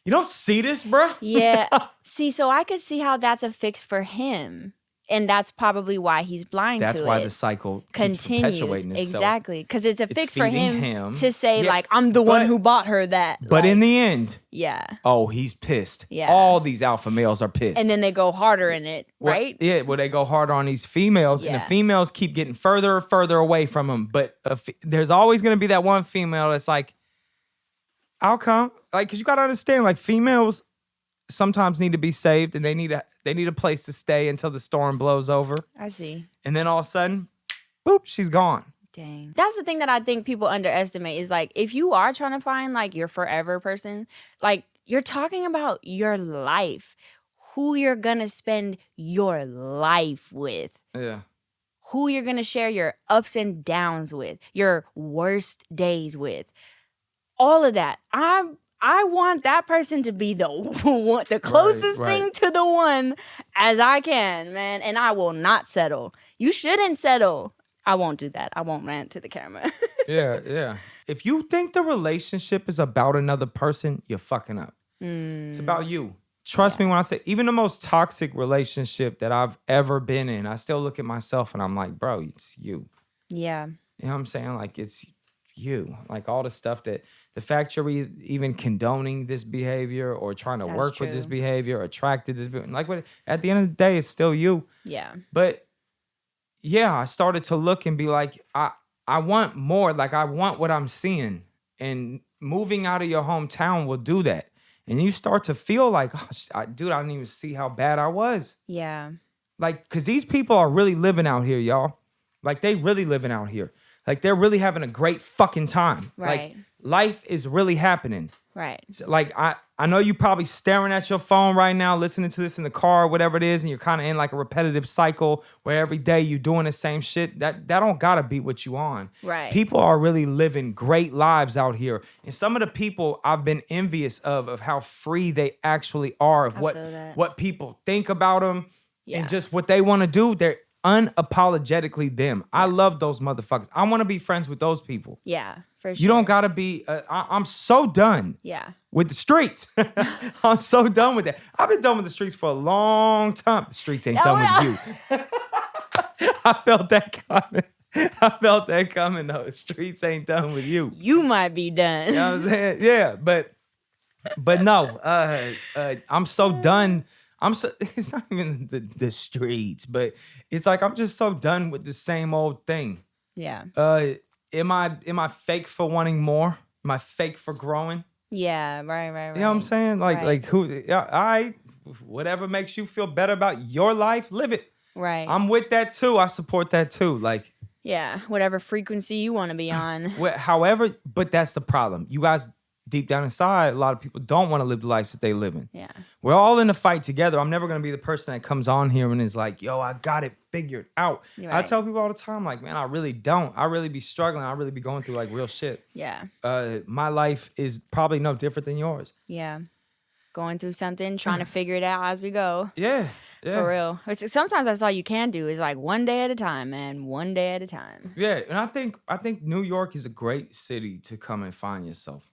you don't see this, bruh? Yeah. See, so I could see how that's a fix for him. And that's probably why he's blind to it. That's why the cycle keeps continues. perpetuating itself. Exactly. Because it's a fix for feeding him to say, Yeah, like, I'm the one who bought her that. But like, in the end, yeah. oh, he's pissed. Yeah. All these alpha males are pissed. And then they go harder in it, right? Yeah, well, they go harder on these females, and the Yeah. females keep getting further and further away from him. But there's always going to be that one female that's like, how come? Like, because you got to understand, like, females sometimes need to be saved, and they need a place to stay until the storm blows over. I see. And then all of a sudden, boop, she's gone. Dang. That's the thing that I think people underestimate is, like, if you are trying to find, like, your forever person, like, you're talking about your life, who you're going to spend your life with. Yeah. Who you're going to share your ups and downs with, your worst days with. All of that. I want that person to be the one, the closest Right. thing to the one as I can, man. And I will not settle. You shouldn't settle. I won't do that. I won't rant to the camera. Yeah. If you think the relationship is about another person, you're fucking up. It's about you. Trust me when I say, even the most toxic relationship that I've ever been in, I still look at myself and I'm like, bro, it's you. Yeah. You know what I'm saying? Like, it's you. Like, all the stuff that, the fact you're even condoning this behavior or trying to That's work with this true. behavior or attracted this behavior, like, at the end of the day, it's still you. Yeah. But yeah, I started to look and be like, I want more. Like, I want what I'm seeing. And moving out of your hometown will do that. And you start to feel like, oh, dude, I didn't even see how bad I was. Yeah. Like, because these people are really living out here, y'all. Like, they really living out here. Like, they're really having a great fucking time. Right. Like, life is really happening. Right. Like, I know you probably staring at your phone right now, listening to this in the car, whatever it is, and you're kind of in like a repetitive cycle where every day you're doing the same shit. That don't gotta be what you on. Right. People are really living great lives out here. And some of the people I've been envious of how free they actually are, of I what feel that. what people think about them Yeah. and just what they want to do. They're unapologetically them. I love those motherfuckers. I want to be friends with those people. Yeah. For sure. You don't gotta be. I'm so done Yeah. with the streets. I'm so done with that. I've been done with the streets for a long time. The streets ain't done with you. I felt that coming though. The streets ain't done with you. You might be done. You know what I'm saying? Yeah, but no. I'm so done. It's not even the streets, but it's like I'm just so done with the same old thing. Yeah. Am I fake for wanting more? my fake for growing. Yeah, right. You know what I'm saying? Like, Right. whatever makes you feel better about your life, live it. Right. I'm with that too. I support that too. Like, Yeah, whatever frequency you want to be on. however, but that's the problem. You guys, deep down inside, a lot of people don't want to live the lives that they live in. Yeah. We're all in the fight together. I'm never going to be the person that comes on here and is like, yo, I got it figured out. You're I right. tell people all the time, like, man, I really don't. I really be struggling. I really be going through like real shit. Yeah. My life is probably no different than yours. Yeah. Going through something, trying to figure it out as we go. Yeah. For real. Sometimes that's all you can do is like one day at a time, man. One day at a time. Yeah. And I think New York is a great city to come and find yourself.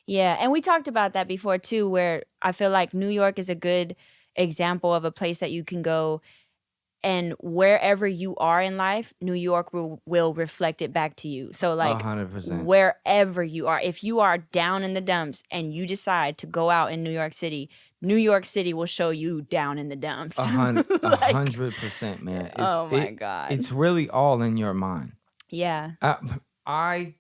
Yeah. And we talked about that before too, where I feel like New York is a good example of a place that you can go, and wherever you are in life, New York will reflect it back to you. So like 100%. wherever you are, if you are down in the dumps and you decide to go out in New York City will show you down in the dumps. 100%, man. Oh my God. It's really all in your mind. Yeah. I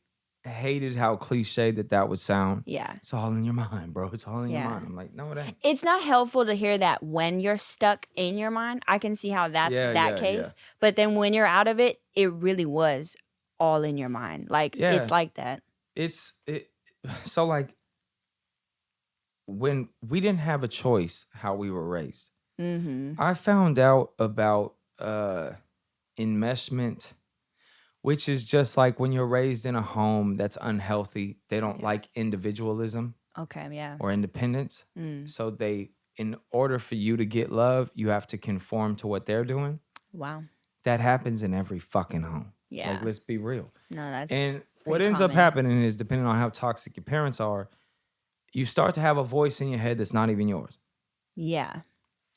hated how cliche that would sound. Yeah. It's all in your mind, bro. It's all in your mind. I'm like, no, it ain't. It's not helpful to hear that when you're stuck in your mind. I can see how that's case. Yeah. But then when you're out of it, it really was all in your mind. Like, it's like that. So like, when we didn't have a choice how we were raised, I found out about enmeshment, which is just like when you're raised in a home that's unhealthy. They don't like individualism. Okay, yeah. Or independence. So in order for you to get love, you have to conform to what they're doing. Wow. That happens in every fucking home. Yeah. Like, let's be real. No, that's And what ends up happening is, depending on how toxic your parents are, you start to have a voice in your head that's not even yours. Yeah.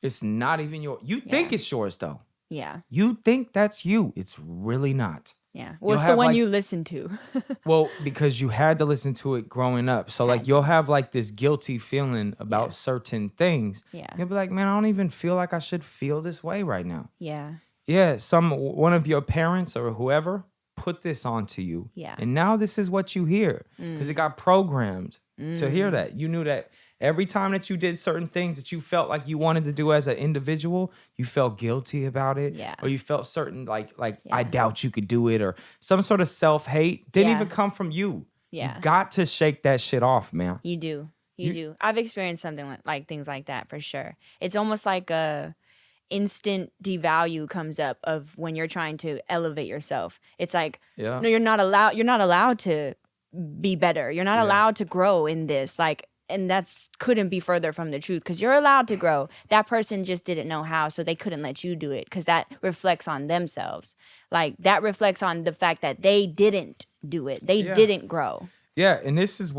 It's not even yours. You think it's yours, though. Yeah. You think that's you. It's really not. Yeah. Well, it's the one you listen to. Well, because you had to listen to it growing up. So, like, you'll have, like, this guilty feeling about certain things. Yeah. You'll be like, man, I don't even feel like I should feel this way right now. Yeah. Yeah, one of your parents or whoever put this onto you. Yeah. And now this is what you hear. Because it got programmed to hear that. You knew that every time that you did certain things that you felt like you wanted to do as an individual, you felt guilty about it. Yeah. Or you felt certain like I doubt you could do it, or some sort of self-hate didn't even come from you. Yeah. You got to shake that shit off, man. You do. You do. I've experienced something like things like that for sure. It's almost like a instant devalue comes up of when you're trying to elevate yourself. It's like, no, you're not allowed to be better. You're not allowed to grow in this. Like, and that's couldn't be further from the truth, because you're allowed to grow. That person just didn't know how, so they couldn't let you do it, because that reflects on themselves. Like, that reflects on the fact that they didn't do it. They didn't grow. Yeah, and this is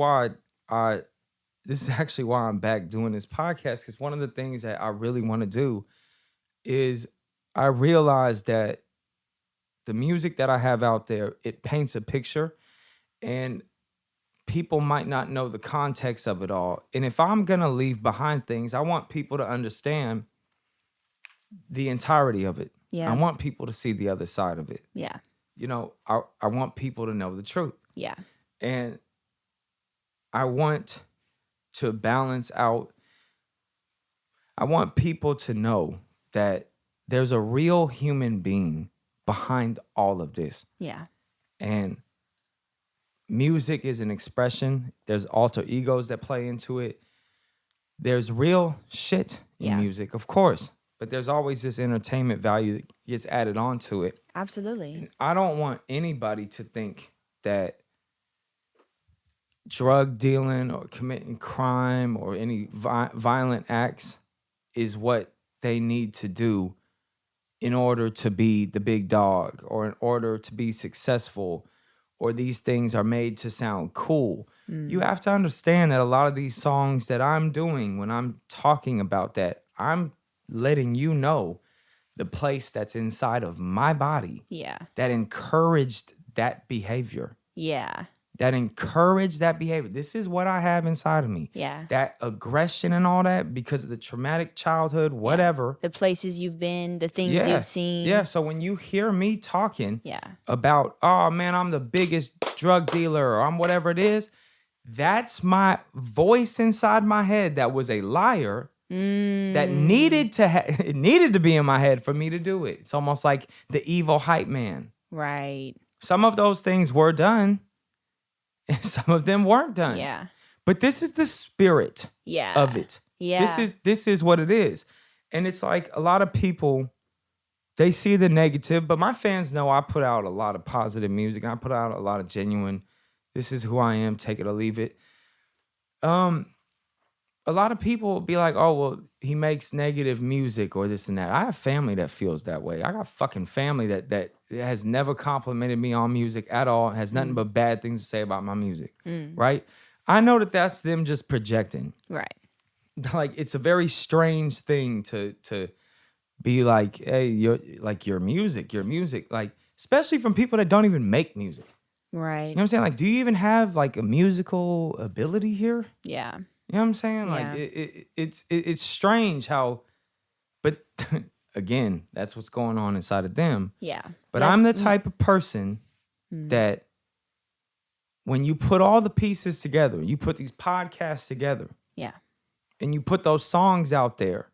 actually why I'm back doing this podcast, because one of the things that I really want to do is I realize that the music that I have out there, it paints a picture, and people might not know the context of it all. And if I'm going to leave behind things, I want people to understand the entirety of it. Yeah. I want people to see the other side of it. Yeah. You know, I want people to know the truth. Yeah. And I want to balance out. I want people to know that there's a real human being behind all of this. Yeah. And music is an expression. There's alter egos that play into it. There's real shit in music, of course. But there's always this entertainment value that gets added onto it. Absolutely. And I don't want anybody to think that drug dealing or committing crime or any violent acts is what they need to do in order to be the big dog, or in order to be successful, or these things are made to sound cool. You have to understand that a lot of these songs that I'm doing, when I'm talking about that, I'm letting you know the place that's inside of my body that encouraged that behavior. Yeah. That encourage that behavior. This is what I have inside of me. Yeah. That aggression and all that, because of the traumatic childhood, whatever. The places you've been, the things you've seen. Yeah. So when you hear me talking about, oh man, I'm the biggest drug dealer, or I'm whatever it is, That's my voice inside my head that was a liar that needed to it needed to be in my head for me to do it. It's almost like the evil hype man. Right. Some of those things were done and some of them weren't done. Yeah. But this is the spirit of it. Yeah. This is what it is. And it's like a lot of people, they see the negative, but my fans know I put out a lot of positive music. And I put out a lot of genuine, this is who I am, take it or leave it. A lot of people will be like, oh, well, he makes negative music or this and that. I have family that feels that way. I got fucking family that has never complimented me on music at all, has nothing but bad things to say about my music, right? I know that that's them just projecting. Right. Like, it's a very strange thing to be like, hey, your music, like, especially from people that don't even make music. Right. You know what I'm saying? Like, do you even have like a musical ability here? Yeah. You know what I'm saying? Like, it's strange how, but again, that's what's going on inside of them. Yeah. But I'm the type of person that when you put all the pieces together, you put these podcasts together, Yeah. and you put those songs out there,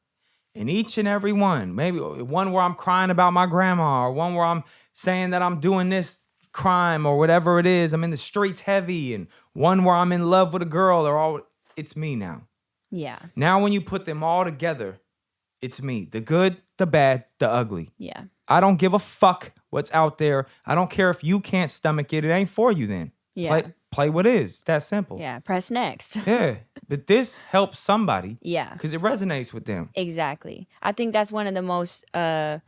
and each and every one, maybe one where I'm crying about my grandma, or one where I'm saying that I'm doing this crime or whatever it is, I'm in the streets heavy, and one where I'm in love with a girl, or all, it's me now. Yeah. Now when you put them all together, it's me. The good, the bad, the ugly. Yeah. I don't give a fuck what's out there. I don't care if you can't stomach it. It ain't for you then. Yeah. Play what is. It's that simple. Yeah. Press next. Yeah. But this helps somebody. Yeah. Because it resonates with them. Exactly. I think that's one of the most one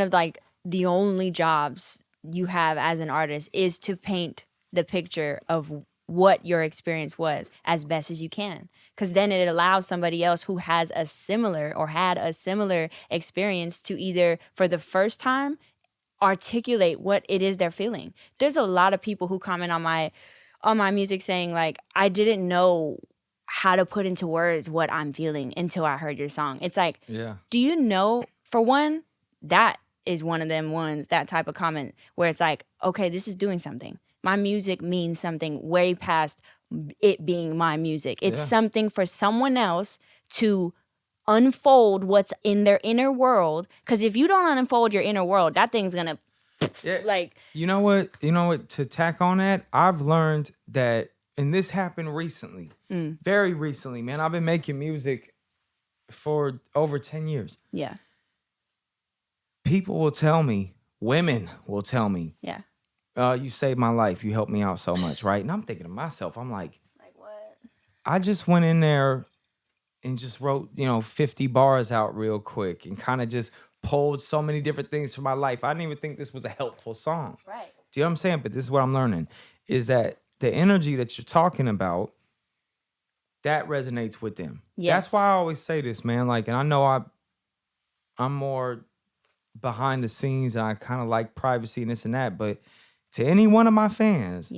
of like the only jobs you have as an artist is to paint the picture of what your experience was as best as you can. Because then it allows somebody else who has a similar or had a similar experience to either for the first time articulate what it is they're feeling. There's a lot of people who comment on my music saying like, I didn't know how to put into words what I'm feeling until I heard your song. It's like, do you know, for one, that is one of them ones, that type of comment where it's like, okay, this is doing something. My music means something way past it being my music. It's something for someone else to unfold what's in their inner world. Because if you don't unfold your inner world, that thing's gonna like. You know what? To tack on that, I've learned that, and this happened recently, very recently, man. I've been making music for over 10 years. Yeah. People will tell me, women will tell me, yeah. You saved my life. You helped me out so much, right? And I'm thinking to myself, I'm like what? I just went in there and just wrote, 50 bars out real quick and kind of just pulled so many different things from my life. I didn't even think this was a helpful song. Right. Do you know what I'm saying? But this is what I'm learning, is that the energy that you're talking about, that resonates with them. Yes. That's why I always say this, man. Like, and I know I'm more behind the scenes and I kind of like privacy and this and that, but to any one of my fans,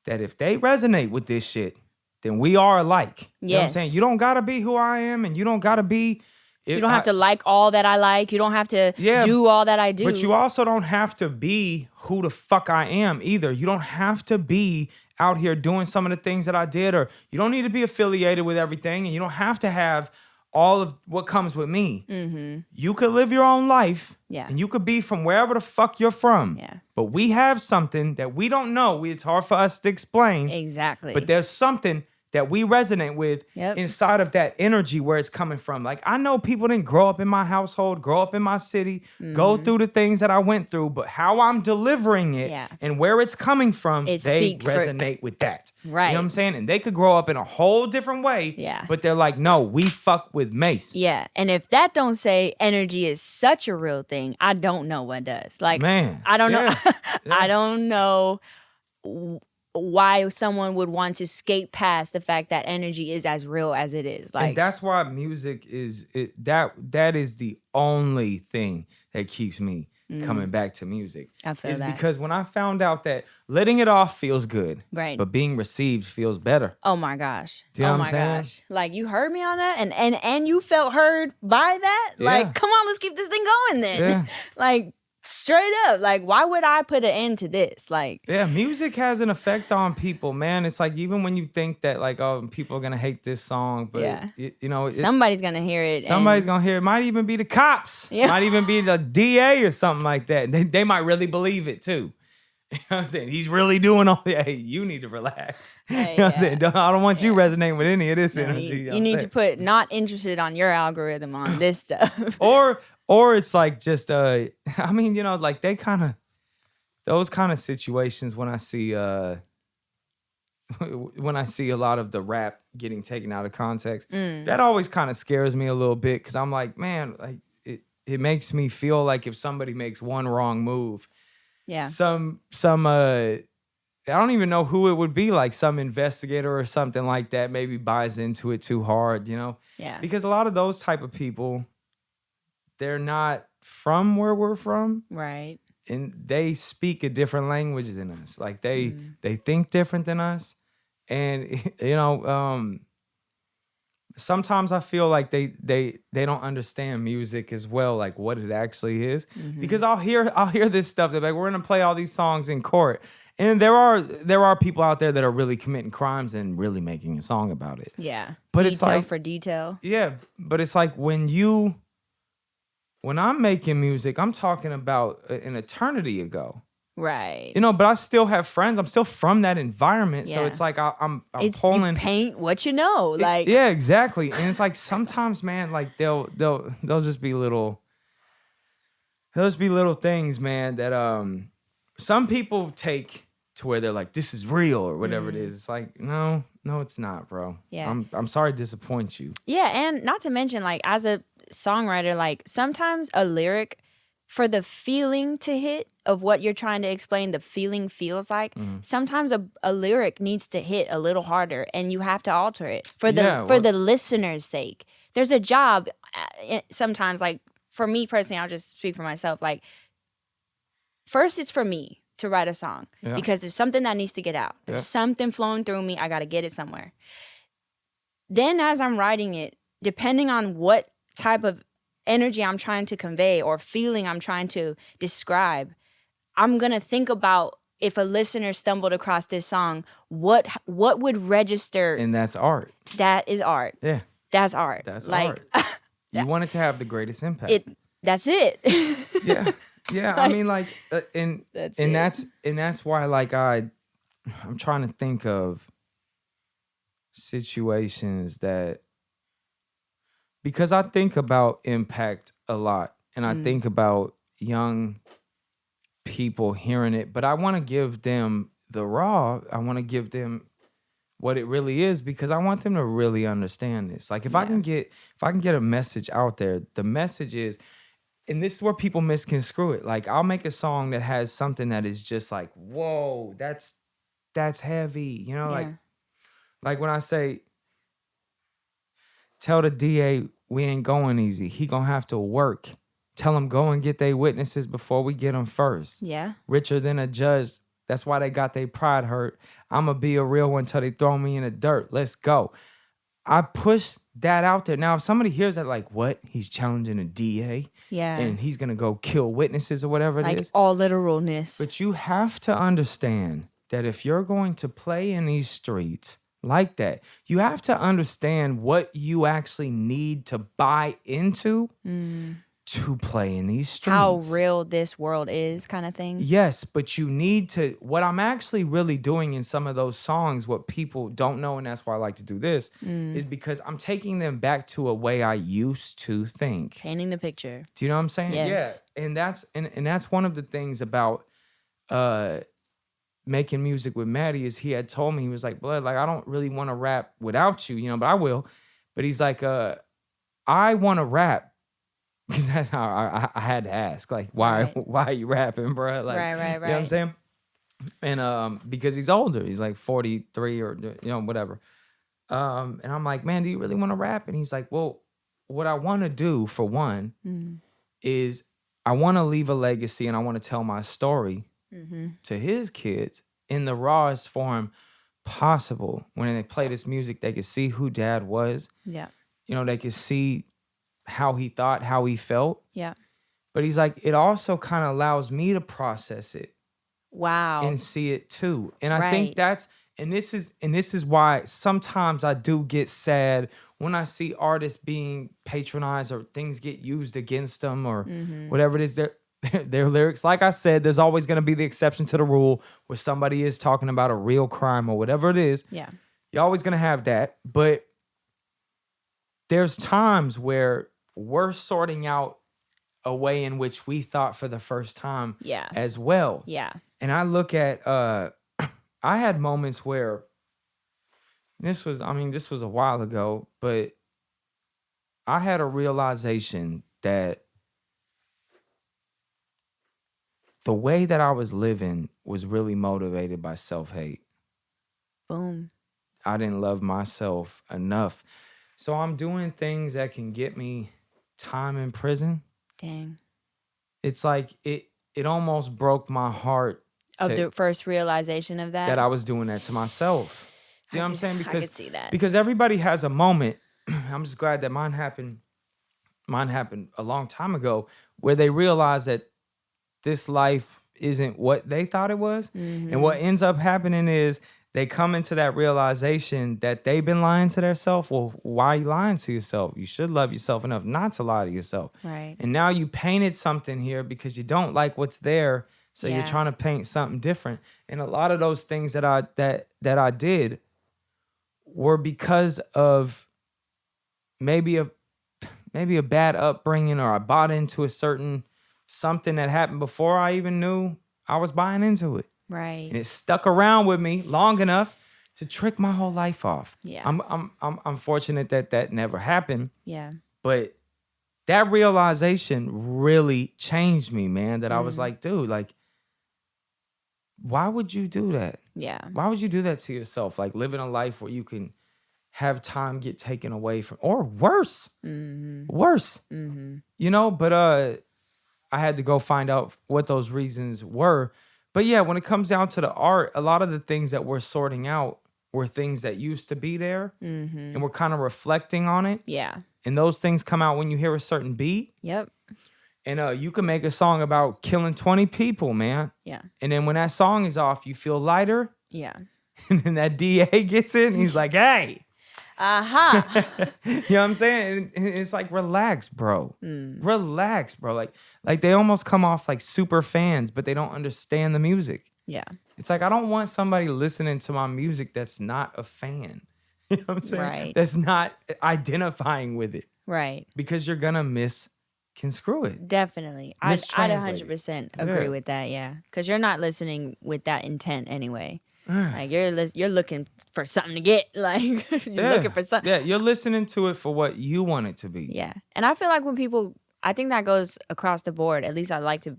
that if they resonate with this shit, then we are alike. You know what I'm saying? You don't gotta be who I am, and you don't gotta be. You don't have to like all that I like. You don't have to do all that I do. But you also don't have to be who the fuck I am either. You don't have to be out here doing some of the things that I did, or you don't need to be affiliated with everything, and you don't have to have all of what comes with me. Mm-hmm. You could live your own life, and you could be from wherever the fuck you're from. Yeah. But we have something that we don't know. It's hard for us to explain. Exactly. But there's something that we resonate with inside of that energy where it's coming from. Like, I know people didn't grow up in my household, grow up in my city, go through the things that I went through, but how I'm delivering it and where it's coming from, they resonate with that. Right. You know what I'm saying? And they could grow up in a whole different way, but they're like, no, we fuck with Mase. Yeah. And if that don't say energy is such a real thing, I don't know what does. Like, man, I don't know. I don't know why someone would want to skate past the fact that energy is as real as it is. Like, and that's why music is that is the only thing that keeps me coming back to music. I feel that. Because when I found out that letting it off feels good, right, but being received feels better. Oh my gosh. Do you know what I'm saying? Gosh. Like, you heard me on that and you felt heard by that? Like, come on, let's keep this thing going then. Like, Straight up. Like, why would I put an end to this? Like, Yeah, music has an effect on people, man. It's like even when you think that like, oh, people are gonna hate this song, but Yeah. somebody's gonna hear it. gonna hear it. Might even be the cops. Yeah. Might even be the DA or something like that. They might really believe it too. You know what I'm saying? He's really doing all that. Hey, you need to relax. Hey, you know what I'm yeah. saying? I don't want you resonating with any of this No, energy. you need to put not interested on your algorithm on this stuff. Or it's like just I mean, like they kind of those kind of situations when I see when I see a lot of the rap getting taken out of context, that always kind of scares me a little bit because I'm like, man, like it makes me feel like if somebody makes one wrong move, Yeah. some I don't even know who it would be, like some investigator or something like that maybe buys into it too hard, Yeah. because a lot of those type of people, they're not from where we're from. Right. And they speak a different language than us. Like they think different than us. And sometimes I feel like they don't understand music as well, like what it actually is. Because I'll hear this stuff that like we're gonna play all these songs in court. And there are people out there that are really committing crimes and really making a song about it. Yeah. But detail it's like for detail. Yeah, but it's like when I'm making music, I'm talking about an eternity ago. Right. But I still have friends. I'm still from that environment. So Yeah. it's like I'm It's pulling. you paint what you know. Like Yeah, exactly. And it's like sometimes, man, like they'll just be little things, man, that some people take to where they're like, this is real or whatever it is. It's like, no, it's not, bro. Yeah. I'm sorry to disappoint you. Yeah, and not to mention, like, as a songwriter, like, sometimes a lyric, for the feeling to hit of what you're trying to explain, the feeling feels like, sometimes a lyric needs to hit a little harder, and you have to alter it for the listener's sake. There's a job sometimes, like, for me personally, I'll just speak for myself, like, first it's for me to write a song because there's something that needs to get out. There's something flowing through me. I got to get it somewhere. Then as I'm writing it, depending on what type of energy I'm trying to convey or feeling I'm trying to describe, I'm going to think about if a listener stumbled across this song, what would register? And that's art. That is art. Yeah. That's art. That's like, art. You want it to have the greatest impact. That's it. Yeah. Yeah, I mean, like, that's why, like, I'm trying to think of situations that, because I think about impact a lot, and I think about young people hearing it, but I want to give them the raw. I want to give them what it really is, because I want them to really understand this. Like, if I can get a message out there, the message is. And this is where people misconstrue it. Like, I'll make a song that has something that is just like, whoa, that's heavy. Like when I say, tell the DA we ain't going easy. He gonna have to work. Tell him go and get their witnesses before we get them first. Yeah. Richer than a judge. That's why they got their pride hurt. I'ma be a real one till they throw me in the dirt. Let's go. I push that out there. Now, if somebody hears that, like, what? He's challenging a DA? Yeah. And he's going to go kill witnesses or whatever it is? Like, all literalness. But you have to understand that if you're going to play in these streets like that, you have to understand what you actually need to buy into to play in these streets. How real this world is, kind of thing. Yes, but you need to, what I'm actually really doing in some of those songs, what people don't know, and that's why I like to do this, is because I'm taking them back to a way I used to think. Painting the picture. Do you know what I'm saying? Yes. Yeah. And that's one of the things about making music with Maddie is he had told me, he was like, Blood, like, I don't really want to rap without you, but I will. But he's like, I want to rap. Because that's how I had to ask, like, why are you rapping, bro? Like, right. You know what I'm saying? And because he's older, he's like 43 or whatever. And I'm like, man, do you really want to rap? And he's like, well, what I want to do for one is I want to leave a legacy and I want to tell my story to his kids in the rawest form possible. When they play this music, they could see who Dad was. Yeah. They could see how he thought, how he felt. Yeah. But he's like, it also kind of allows me to process it Wow. and see it too. And I Right. think this is why sometimes I do get sad when I see artists being patronized or things get used against them or whatever it is, their lyrics. Like I said, there's always going to be the exception to the rule where somebody is talking about a real crime or whatever it is. Yeah. You're always going to have that. But there's times where we're sorting out a way in which we thought for the first time Yeah. as well. Yeah. And I look at, I had moments where this was a while ago, but I had a realization that the way that I was living was really motivated by self-hate. Boom. I didn't love myself enough. So I'm doing things that can get me time in prison. Dang. It's like it almost broke my heart Of the first realization of that? that I was doing that to myself. Do you know what I'm saying? I could see that. Because everybody has a moment. I'm just glad that mine happened a long time ago where they realized that this life isn't what they thought it was. And what ends up happening is they come into that realization that they've been lying to themselves. Well, why are you lying to yourself? You should love yourself enough not to lie to yourself. Right. And now you painted something here because you don't like what's there. So you're trying to paint something different. And a lot of those things that I did were because of maybe a bad upbringing, or I bought into a certain something that happened before I even knew I was buying into it. Right. And it stuck around with me long enough to trick my whole life off. Yeah. I'm fortunate that never happened. Yeah. But that realization really changed me, man. That I was like, dude, like, why would you do that? Yeah. Why would you do that to yourself? Like living a life where you can have time get taken away from, or worse, worse, you know? But I had to go find out what those reasons were. But yeah, when it comes down to the art, a lot of the things that we're sorting out were things that used to be there, and we're kind of reflecting on it. Yeah. And those things come out when you hear a certain beat. Yep. And you can make a song about killing 20 people, man. Yeah. And then when that song is off, you feel lighter. Yeah. And then that DA gets in and he's like, hey. Aha. You know what I'm saying? And it's like, relax, bro. Relax, bro. Like they almost come off like super fans, but they don't understand the music. Yeah. It's like, I don't want somebody listening to my music that's not a fan. You know what I'm saying? Right. That's not identifying with it. Right. Because you're going to misconstrue it. Definitely. I'd Mistranslate it. 100% agree Yeah. with that. Yeah. Because you're not listening with that intent anyway. Mm. Like you're looking for something to get. Like you're looking for something. Yeah, you're listening to it for what you want it to be. Yeah. And I feel like when people, I think that goes across the board. At least I like to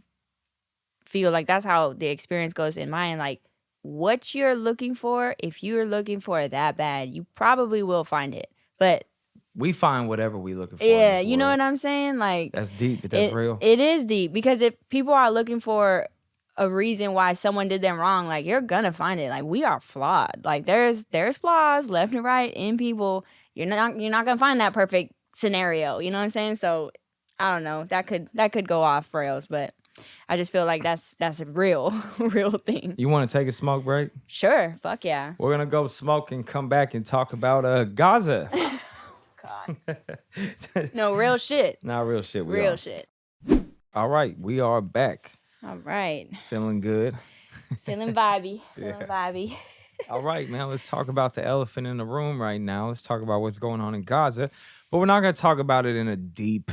feel like that's how the experience goes in mine. Like what you're looking for, if you're looking for it that bad, you probably will find it. But we find whatever we looking for. in yeah, this you know world. what I'm saying? Like That's deep, but that's real. It is deep because if people are looking for a reason why someone did them wrong, like you're gonna find it. Like we are flawed. Like there's flaws left and right in people. You're not gonna find that perfect scenario. You know what I'm saying? So I don't know. That could go off rails, but I just feel like that's a real thing. You want to take a smoke break? Sure. Fuck yeah. We're gonna go smoke and come back and talk about GAZA. God. No, real shit. Nah, real shit. Real shit. All right, we are back. All right. Feeling good. Feeling vibey. Feeling Yeah. vibey. All right, man. Let's talk about the elephant in the room right now. Let's talk about what's going on in Gaza. But we're not gonna talk about it in a deep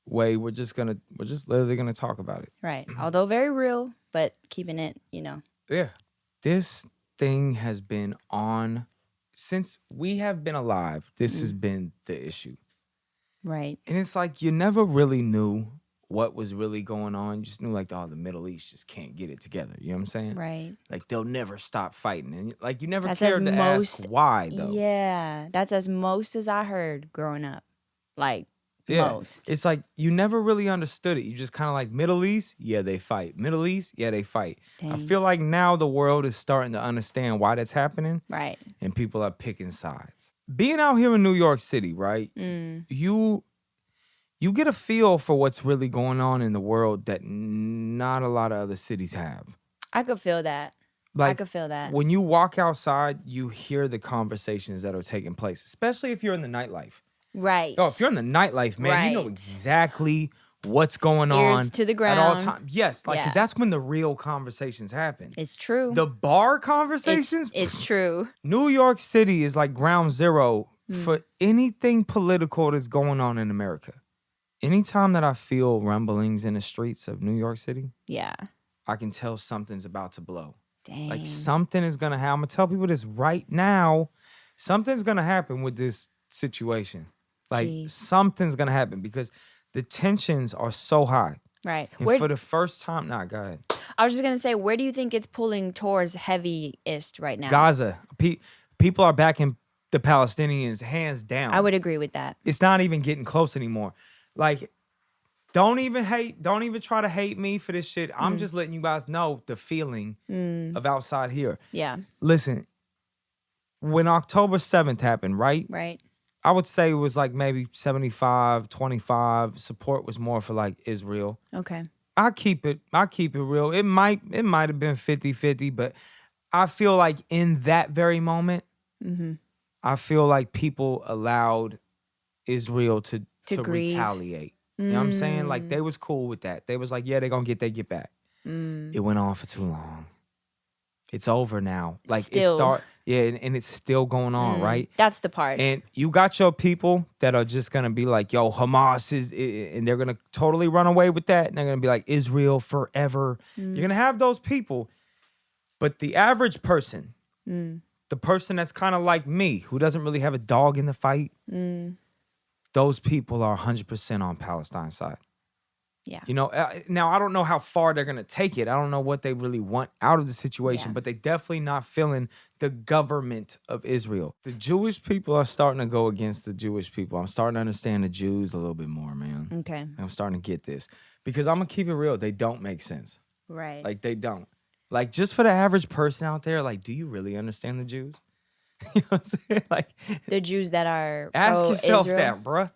way. We're just literally gonna talk about it. Right. Although very real, but keeping it, Yeah. This thing has been on since we have been alive. This has been the issue. Right. And it's like you never really knew what was really going on. You just knew like, oh, the Middle East just can't get it together. You know what I'm saying? Right. Like they'll never stop fighting. And like you never That's cared as to ask why though. Yeah. That's as most as I heard growing up. Like Yeah. most. It's like you never really understood it. You just kind of like Middle East, yeah, they fight. Middle East, yeah, they fight. I Dang. feel like now the world is starting to understand why that's happening Right. and people are picking sides. Being out here in New York City, right? Mm. you get a feel for what's really going on in the world that not a lot of other cities have. I could feel that. Like, I could feel that. when you walk outside, you hear the conversations that are taking place, especially if you're in the nightlife. Right. Oh, if you're in the nightlife, man, you know Right. exactly what's going Ears on to the at all ground. times. Yes, like, Yeah. because that's when the real conversations happen. It's true. The bar it's, conversations, it's true. New York City is like ground zero Mm. for anything political that's going on in America. Anytime that I feel rumblings in the streets of New York City, Yeah. I can tell something's about to blow. Dang. Like, something is going to happen. I'm going to tell people this right now. Something's going to happen with this situation. Like, Jeez. something's going to happen because the tensions are so high. Right. And for the first time, go ahead. I was just going to say, where do you think it's pulling towards heaviest right now? Gaza. People are backing the Palestinians hands down. I would agree with that. It's not even getting close anymore. Like, don't even try to hate me for this shit. I'm just letting you guys know the feeling of outside here. Yeah. Listen, when October 7th happened, right? Right. I would say it was like maybe 75-25. Support was more for like Israel. Okay. I keep it real. It might have been 50-50, but I feel like in that very moment, I feel like people allowed Israel to grieve. retaliate. You know what I'm saying? Like, they was cool with that. They was like, yeah, they're gonna get their get back. It went on for too long. It's over now. Like, Still. and it's still going on, right? That's the part. And you got your people that are just gonna be like, yo, Hamas is, and they're gonna totally run away with that. And they're gonna be like, Israel forever. You're gonna have those people. But the average person, the person that's kind of like me, who doesn't really have a dog in the fight, those people are 100% on Palestine's side. Yeah. You know, now I don't know how far they're going to take it. I don't know what they really want out of the situation, but they definitely not feeling the government of Israel. The Jewish people are starting to go against the Jewish people. I'm starting to understand the Jews a little bit more, man. Okay. I'm starting to get this. Because I'm going to keep it real. They don't make sense. Right. Like, they don't. Like, just for the average person out there, like, do you really understand the Jews? You know what I'm saying? Like, the Jews that are ask yourself Israel. that, bruh.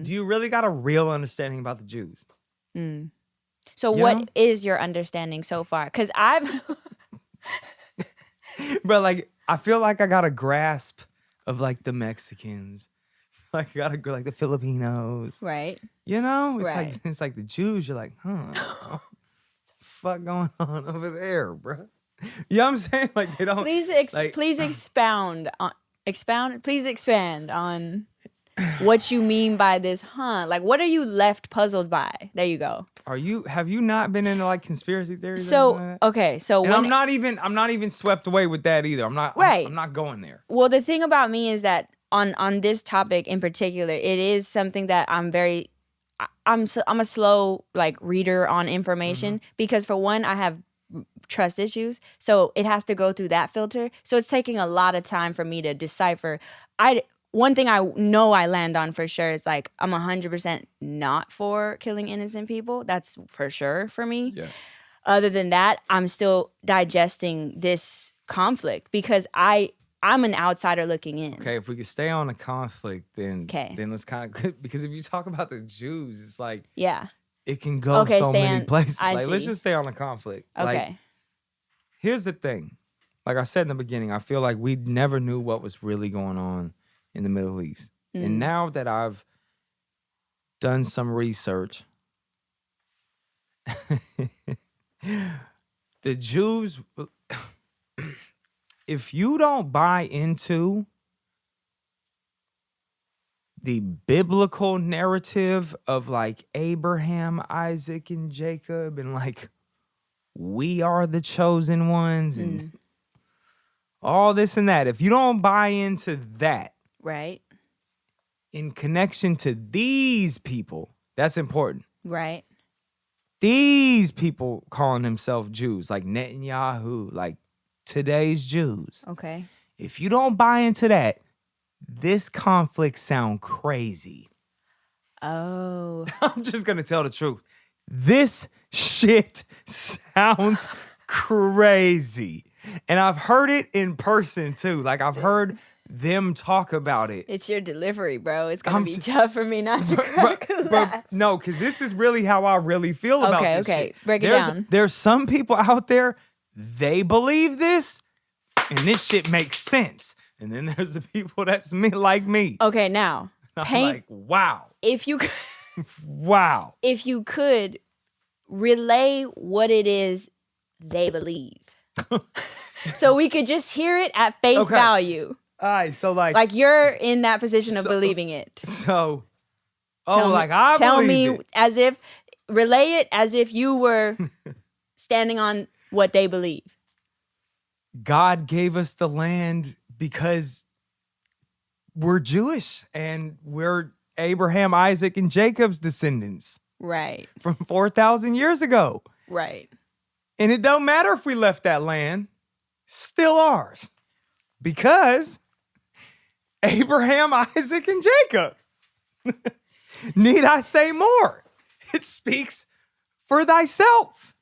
Do you really got a real understanding about the Jews? So You what know? is your understanding so far? Because I've Bro, like, I feel like I got a grasp of like the Mexicans. Like, I got a like the Filipinos. right. You know? Right. It's like the Jews, you're like, huh. Fuck going on over there, bro? You know what I'm saying? Like, they don't Please like, please expand on what you mean by this, Like, what are you left puzzled by? There you go. have you not been into like conspiracy theories? or So, anything like that? okay, so And when I'm not even swept away with that either. I'm not Right. I'm not going there. well, the thing about me is that on this topic in particular, it is something that I'm a slow like reader on information because for one, I have trust issues, so it has to go through that filter. So it's taking a lot of time for me to decipher. One thing I know I land on for sure is like I'm 100% not for killing innocent people. That's for sure for me. Yeah. Other than that, I'm still digesting this conflict because I'm an outsider looking in. Okay, if we could stay on the conflict, then Okay. let's kind of, because if you talk about the Jews, it's like Yeah. it can go Okay, so many on- places. I Like, let's see. just stay on the conflict. Okay. Like, here's the thing. Like I said in the beginning, I feel like we never knew what was really going on in the Middle East. And now that I've done some research, the Jews, if you don't buy into the biblical narrative of like Abraham, Isaac, and Jacob, and like we are the chosen ones, and all this and that, if you don't buy into that Right. in connection to these people, that's important. Right. These people calling themselves Jews, like Netanyahu, like today's Jews. Okay. If you don't buy into that, this conflict sound crazy. Oh. I'm just gonna tell the truth. This shit sounds crazy. And I've heard it in person too. Like, I've heard them talk about it. It's your delivery, bro. It's gonna be tough for me not to crack a laugh. But no, because this is really how I really feel about this shit. Break it down. There's some people out there, they believe this, and this shit makes sense. And then there's the people that's like me. Okay, now I'm like, wow. If you wow. If you could relay what it is they believe. So we could just hear it at face value. All right, so like you're in that position of believing it. So, tell me it. Relay it as if you were standing on what they believe. God gave us the land because we're Jewish and we're Abraham, Isaac, and Jacob's descendants. Right. From 4,000 years ago. Right. And it don't matter if we left that land, still ours. Because Abraham, Isaac, and Jacob. Need I say more? It speaks for thyself.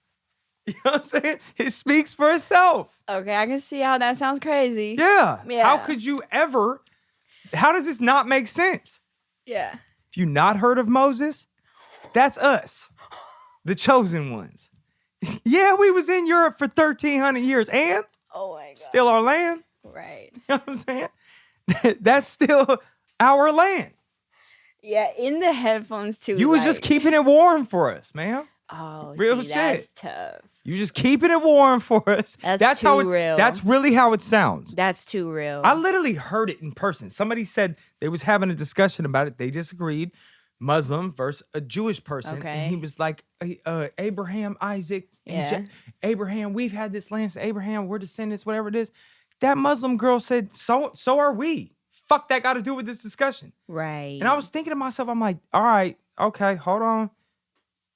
You know what I'm saying? It speaks for itself. Okay, I can see how that sounds crazy. Yeah. How could you ever? How does this not make sense? Yeah. If you not heard of Moses, that's us, the chosen ones. Yeah, we was in Europe for 1,300 years and oh my God. Still our land. Right. You know what I'm saying? That's still our land. Yeah, in the headphones too. You was just keeping it warm for us, man. Oh, real shit. That's tough. You just keeping it warm for us. That's too real. That's really how it sounds. That's too real. I literally heard it in person. Somebody said they was having a discussion about it. They disagreed. Muslim versus a Jewish person. Okay. And he was like, Abraham, Isaac, and Abraham, we've had this land since Abraham, we're descendants, whatever it is. That Muslim girl said, so are we. Fuck that got to do with this discussion. Right. And I was thinking to myself, I'm like, all right, okay, hold on.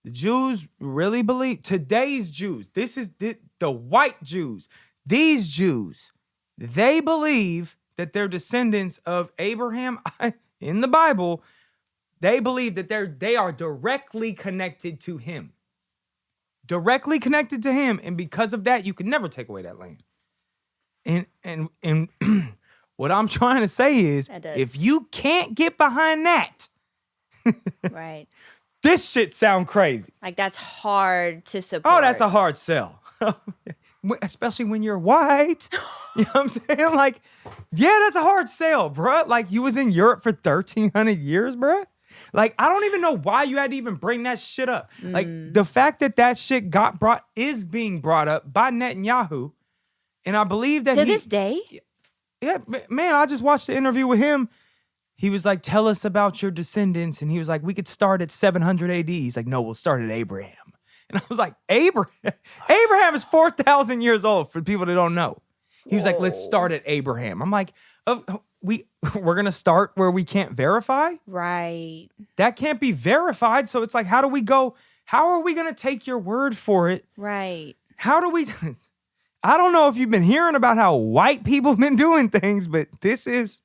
The Jews really believe, today's Jews, this is the white Jews, these Jews, they believe that they're descendants of Abraham in the Bible. They believe that they are directly connected to him. Directly connected to him. And because of that, you can never take away that land. And what I'm trying to say is, if you can't get behind that, right. This shit sound crazy. Like that's hard to support. Oh, that's a hard sell. Especially when you're white. You know what I'm saying? Like, yeah, that's a hard sell, bruh. Like, you was in Europe for 1,300 years, bruh. Like, I don't even know why you had to even bring that shit up. Like, the fact that shit is being brought up by Netanyahu. And I believe that to this day? Yeah, man, I just watched the interview with him. He was like, tell us about your descendants. And he was like, we could start at 700 AD. He's like, no, we'll start at Abraham. And I was like, Abraham is 4,000 years old for people that don't know. He was like, let's start at Abraham. I'm like, we're going to start where we can't verify? Right. That can't be verified. So it's like, how do we go? How are we going to take your word for it? Right. How do we? I don't know if you've been hearing about how white people have been doing things, but this is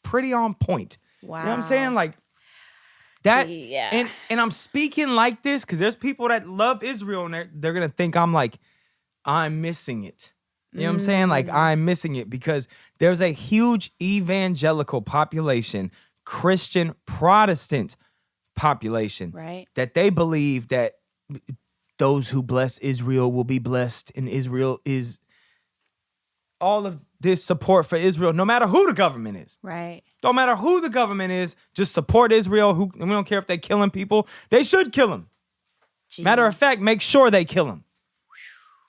pretty on point. Wow. You know what I'm saying? Like that. Yeah. And I'm speaking like this because there's people that love Israel and they're going to think I'm missing it. You know what I'm saying? Like I'm missing it because there's a huge evangelical population, Christian Protestant population, right? That they believe that those who bless Israel will be blessed, and Israel is all of this support for Israel, no matter who the government is. Right. Don't matter who the government is, just support Israel. And we don't care if they're killing people. They should kill them. Jeez. Matter of fact, make sure they kill them.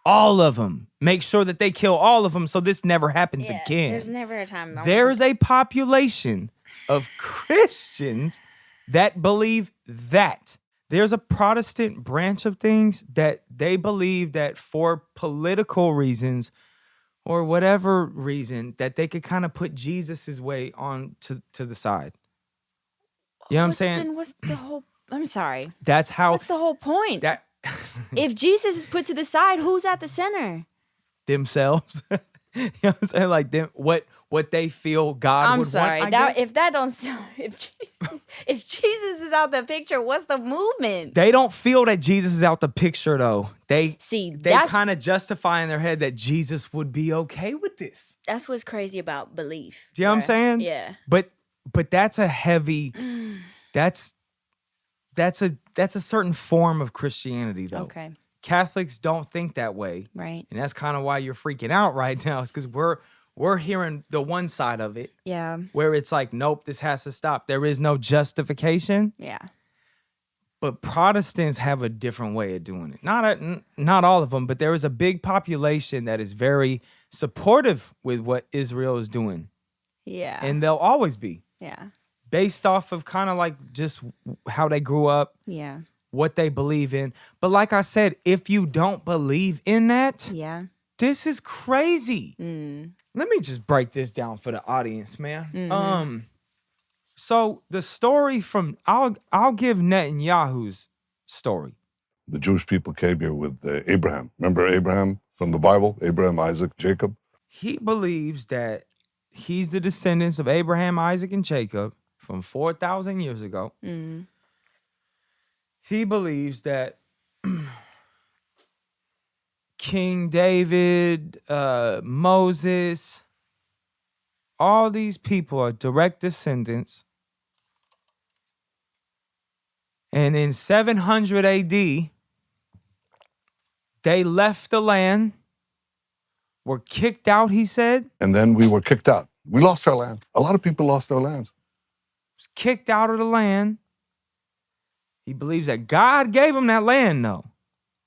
All of them. Make sure that they kill all of them so this never happens again. There's never a time. There's a population of Christians that believe that. There's a Protestant branch of things that they believe that for political reasons or whatever reason that they could kind of put Jesus's way on to the side. You know what I'm saying? Then what's the whole... I'm sorry. That's how... What's the whole point? If Jesus is put to the side, who's at the center? Themselves. You know what I'm saying? Like them, what they feel God would want. I'm sorry. If Jesus is out the picture, what's the movement? They don't feel that Jesus is out the picture, though. They that's kind of justify in their head that Jesus would be okay with this. That's what's crazy about belief. Do you know what I'm saying? Yeah. But that's a heavy. That's a certain form of Christianity, though. Okay. Catholics don't think that way, Right. and that's kind of why you're freaking out right now. It's because we're hearing the one side of it. Yeah. Where it's like, nope, this has to stop. There is no justification. Yeah. But Protestants have a different way of doing it. Not all of them, but there is a big population that is very supportive with what Israel is doing. Yeah. And they'll always be. Yeah. Based off of kind of like just how they grew up. Yeah. What they believe in. But like I said, if you don't believe in that, yeah, this is crazy. Mm. Let me just break this down for the audience, man. So the story from I'll give Netanyahu's story. The Jewish people came here with Abraham. Remember Abraham from the Bible? Abraham, Isaac, Jacob. He believes that he's the descendants of Abraham, Isaac, and Jacob from 4,000 years ago. Mm. He believes that King David, Moses, all these people are direct descendants. And in 700 AD, they left the land, were kicked out, he said. And then we were kicked out. We lost our land. A lot of people lost their lands. Was kicked out of the land. He believes that God gave him that land, though.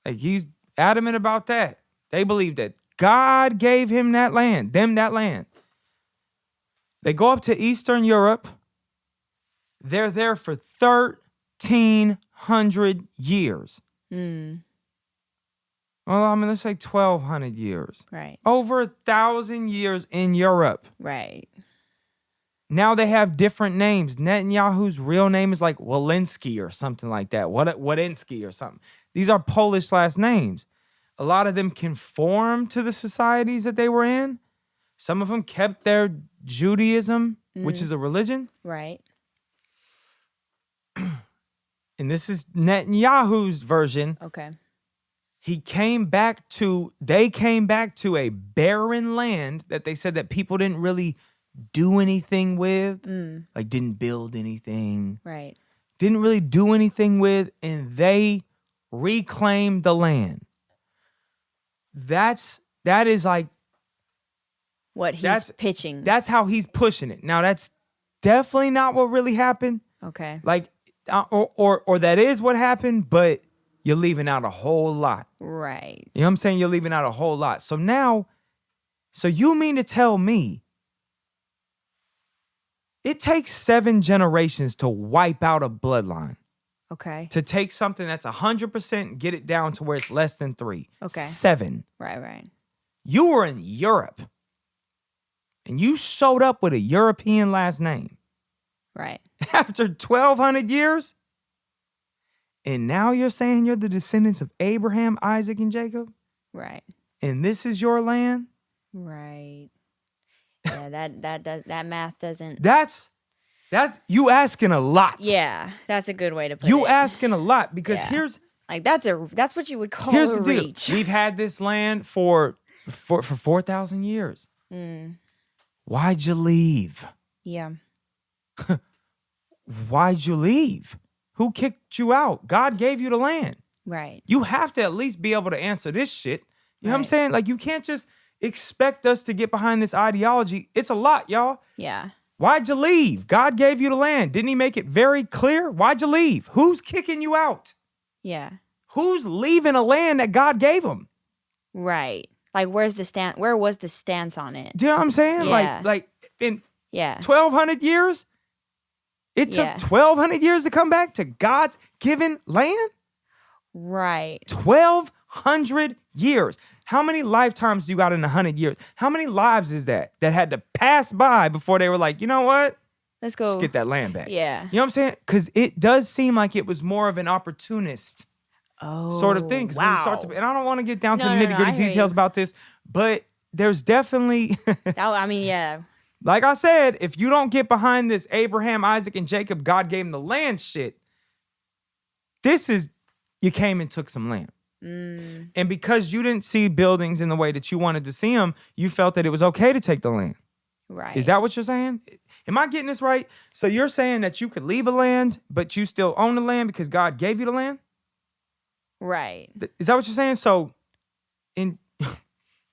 Like, he's adamant about that. They believe that God gave him that land, them that land. They go up to Eastern Europe. They're there for 1,300 years. Mm. Well, I mean, let's say 1,200 years. Right. Over 1,000 years in Europe. Right. Now they have different names. Netanyahu's real name is like Walensky or something like that. Wadensky or something. These are Polish last names. A lot of them conform to the societies that they were in. Some of them kept their Judaism, which is a religion. Right. And this is Netanyahu's version. Okay. They came back to a barren land that they said that people didn't really do anything with, like didn't build anything, right? Didn't really do anything with, and they reclaimed the land. That is like what he's pitching. That's how he's pushing it. Now that's definitely not what really happened. Okay. Like, or that is what happened, but you're leaving out a whole lot. Right. You know what I'm saying? You're leaving out a whole lot. So you mean to tell me it takes 7 generations to wipe out a bloodline? Okay. To take something that's 100%, get it down to where it's less than 3. Okay. 7. Right. You were in Europe, and you showed up with a European last name. Right. After 1,200 years, and now you're saying you're the descendants of Abraham, Isaac, and Jacob? Right. And this is your land? Right. Yeah, that math doesn't. That's you asking a lot. Yeah, that's a good way to put it. You asking a lot because here's like that's what you would call here's a the deal. reach. We've had this land for 4,000 years. Why'd you leave? Yeah. Why'd you leave? Who kicked you out? God gave you the land. Right. You have to at least be able to answer this shit. You know what I'm saying? Like, you can't just expect us to get behind this ideology. It's a lot, y'all. Yeah. Why'd you leave? God gave you the land. Didn't he make it very clear? Why'd you leave? Who's kicking you out? Yeah. Who's leaving a land that God gave them? Right. Like, where was the stance on it? Do you know what I'm saying? Yeah. Like in 1,200 1,200 years? It took 1,200 years to come back to God's given land? Right. 1,200 years. How many lifetimes do you got in 100 years? How many lives is that had to pass by before they were like, you know what? Let's go. Let's get that land back. Yeah. You know what I'm saying? Because it does seem like it was more of an opportunist sort of thing. Wow. And I don't want to get down to the No, nitty gritty I hear details you. about this, but there's definitely, Yeah. like I said, if you don't get behind this Abraham, Isaac, and Jacob, God gave them the land shit, you came and took some land. And because you didn't see buildings in the way that you wanted to see them, you felt that it was okay to take the land. Right. Is that what you're saying? Am I getting this right? So you're saying that you could leave a land, but you still own the land because God gave you the land? Right. Is that what you're saying? So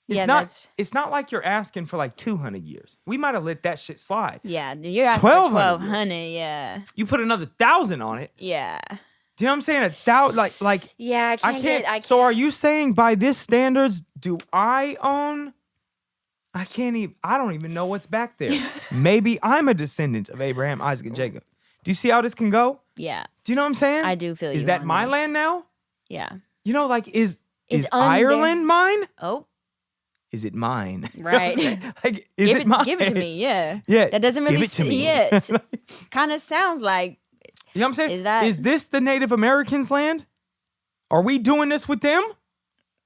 Yeah, it's not like you're asking for like 200 years. We might have let that shit slide. Yeah, you're asking for 1,200. 1,200, yeah. You put another 1,000 on it. Yeah. Do you know what I'm saying? 1,000, like. Yeah, I can't. So are you saying by this standards, do I own? I don't even know what's back there. Maybe I'm a descendant of Abraham, Isaac, and Jacob. Do you see how this can go? Yeah. Do you know what I'm saying? I do feel you. Is that on my this. land now? Yeah. You know, like is under- Ireland mine? Oh. Is it mine? Right. Like, is it mine? Give it to me, yeah. Yeah. That doesn't really give it to me. Yeah. Kind of sounds like, You know what I'm saying? Is Is this the Native Americans' land? Are we doing this with them?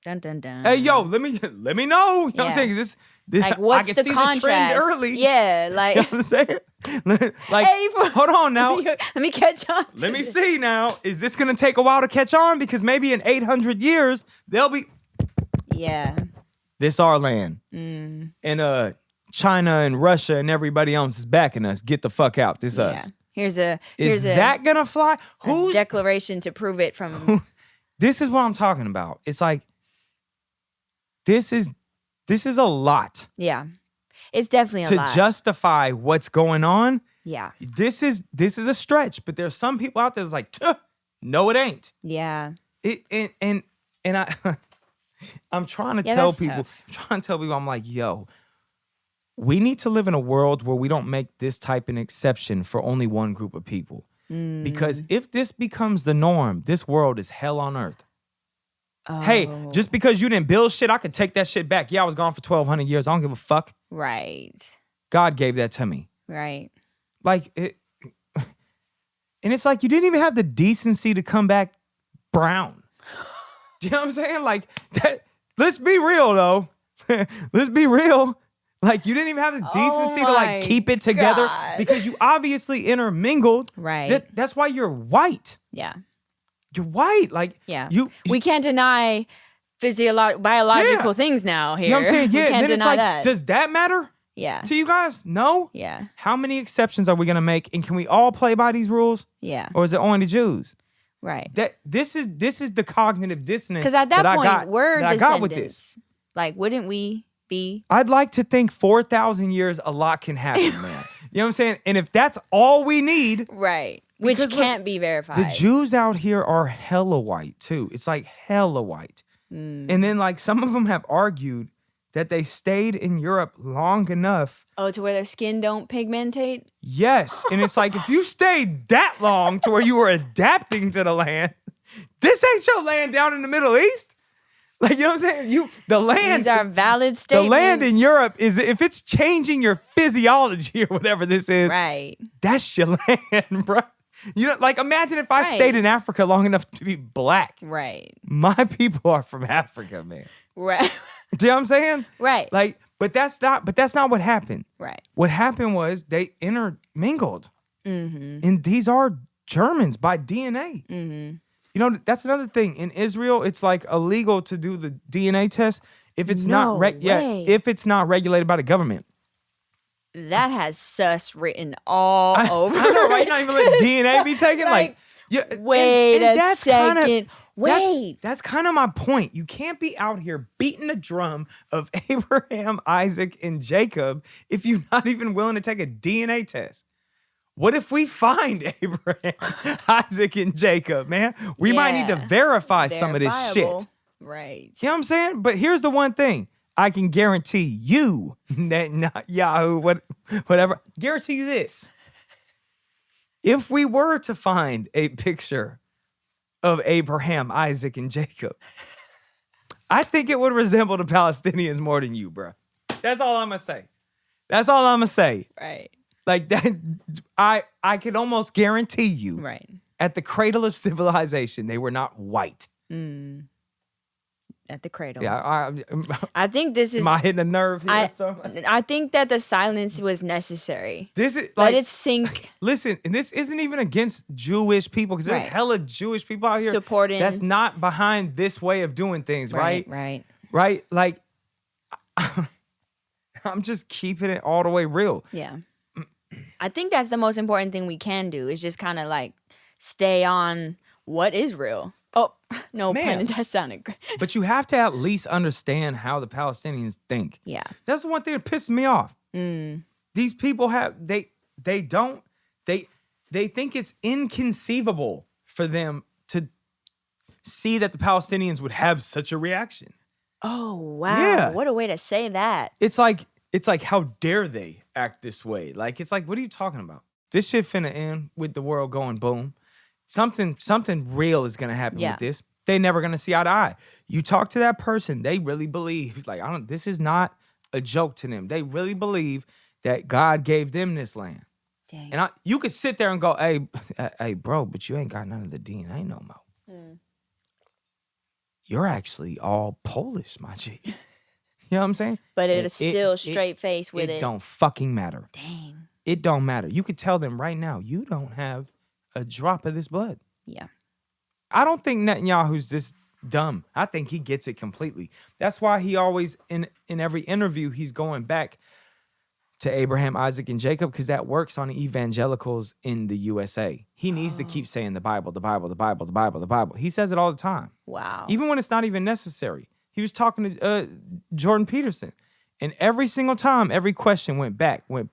dun dun dun. Hey, yo, let me know. You know what I'm Yeah. saying? Is this Like, what's I can the see contrast? the trend early. Yeah, like, You know what I'm saying? Like, Hey, hold on now. let me catch on. Let me see now. Is this going to take a while to catch on? Because maybe in 800 years, they'll be... Yeah. This our land. And China and Russia and everybody else is backing us. Get the fuck out. This us. Here's Is that going to fly? a declaration to prove it from... This is what I'm talking about. It's like, this is a lot. Yeah. It's definitely a To lot. justify what's going on. Yeah. This is a stretch, but there's some people out there that's like, no, it ain't. Yeah. And I I'm trying to Yeah, tell that's people, tough. I'm like, yo, we need to live in a world where we don't make this type an exception for only one group of people. Because if this becomes the norm, this world is hell on earth. Hey, Oh. just because you didn't build shit, I could take that shit back. Yeah, I was gone for 1,200 years. I don't give a fuck. Right. God gave that to me. Right. Like, and it's like you didn't even have the decency to come back brown. Do you know what I'm saying? Like, that. Let's be real, though. Let's be real. Like, you didn't even have the decency to, my like, keep it together God. because you obviously intermingled. Right. That's why you're white. Yeah. You're white. Like, Yeah. you We can't deny biological Yeah. things now here. know what I'm saying? Yeah. We can't Then it's deny like, that. does that matter Yeah. to you guys? No. Yeah. How many exceptions are we gonna make? And can we all play by these rules? Yeah. Or is it only the Jews? Right. This is the cognitive dissonance. Because at that I point, got, we're that I got with this. descendants. Like, wouldn't we be? I'd like to think 4,000 years, a lot can happen, man. You know what I'm saying? And if that's all we need, Right. Which Because, look, can't be verified. the Jews out here are hella white too. It's like hella white. And then like some of them have argued that they stayed in Europe long enough. Oh, to where their skin don't pigmentate? Yes. And it's like, if you stayed that long to where you were adapting to the land, this ain't your land down in the Middle East. Like, you know what I'm saying? The land. These are valid The statements. land in Europe is, if it's changing your physiology or whatever this is, Right. that's your land, bro. You know, like, imagine if I Right. stayed in Africa long enough to be black. Right. My people are from Africa, man. Right. Do you know what I'm saying? Right. Like, but that's not what happened. Right. What happened was they intermingled. Mm-hmm. And these are Germans by DNA. Mm-hmm. You know, that's another thing. In Israel, it's like illegal to do the DNA test if it's No not way. if it's not regulated by the government. That has sus written all over. I know, right? Not even let DNA be taken. Like, yeah, wait and a that's second. kinda- Wait. That's kind of my point. You can't be out here beating the drum of Abraham, Isaac, and Jacob if you're not even willing to take a DNA test. What if we find Abraham, Isaac, and Jacob, man? We might need to Yeah. verify some of this shit. Verifiable. Right. You know what I'm saying? But here's the one thing. I can guarantee you, Yahoo, whatever, guarantee you this. If we were to find a picture of Abraham, Isaac, and Jacob, I think it would resemble the Palestinians more than you, bro. That's all I'm going to say. That's all I'm going to say. Right. Like that, I can almost guarantee you, Right. at the cradle of civilization, they were not white. at the cradle. Yeah, I think this is. am I hitting a nerve here? I think that the silence was necessary. This is Let like, it sink. listen, and this isn't even against Jewish people because there's Right. hella Jewish people out here Supporting. that's not behind this way of doing things, right? Right. Like, I'm just keeping it all the way real. Yeah. I think that's the most important thing we can do is just kind of like stay on what is real. Oh, no Man. pun. That sounded great. But you have to at least understand how the Palestinians think. Yeah. That's the one thing that pisses me off. These people they think it's inconceivable for them to see that the Palestinians would have such a reaction. Oh, wow. Yeah. What a way to say that. It's like how dare they act this way? Like it's like, what are you talking about? This shit finna end with the world going boom. Something real is gonna happen Yeah. with this. They never gonna see eye to eye. You talk to that person, they really believe, like, this is not a joke to them. They really believe that God gave them this land. Dang. And you could sit there and go, hey, bro, but you ain't got none of the DNA no more. You're actually all Polish, my G. You know what I'm saying? But it is still straight face with it. It don't fucking matter. Dang. It don't matter. You could tell them right now, you don't have a drop of this blood. Yeah. I don't think Netanyahu's this dumb. I think he gets it completely. That's why he always, in every interview, he's going back to Abraham, Isaac, and Jacob, because that works on evangelicals in the USA. He needs to keep saying the Bible, the Bible, the Bible, the Bible, the Bible. He says it all the time. Wow. Even when it's not even necessary. He was talking to Jordan Peterson. And every single time, every question went back. Huh.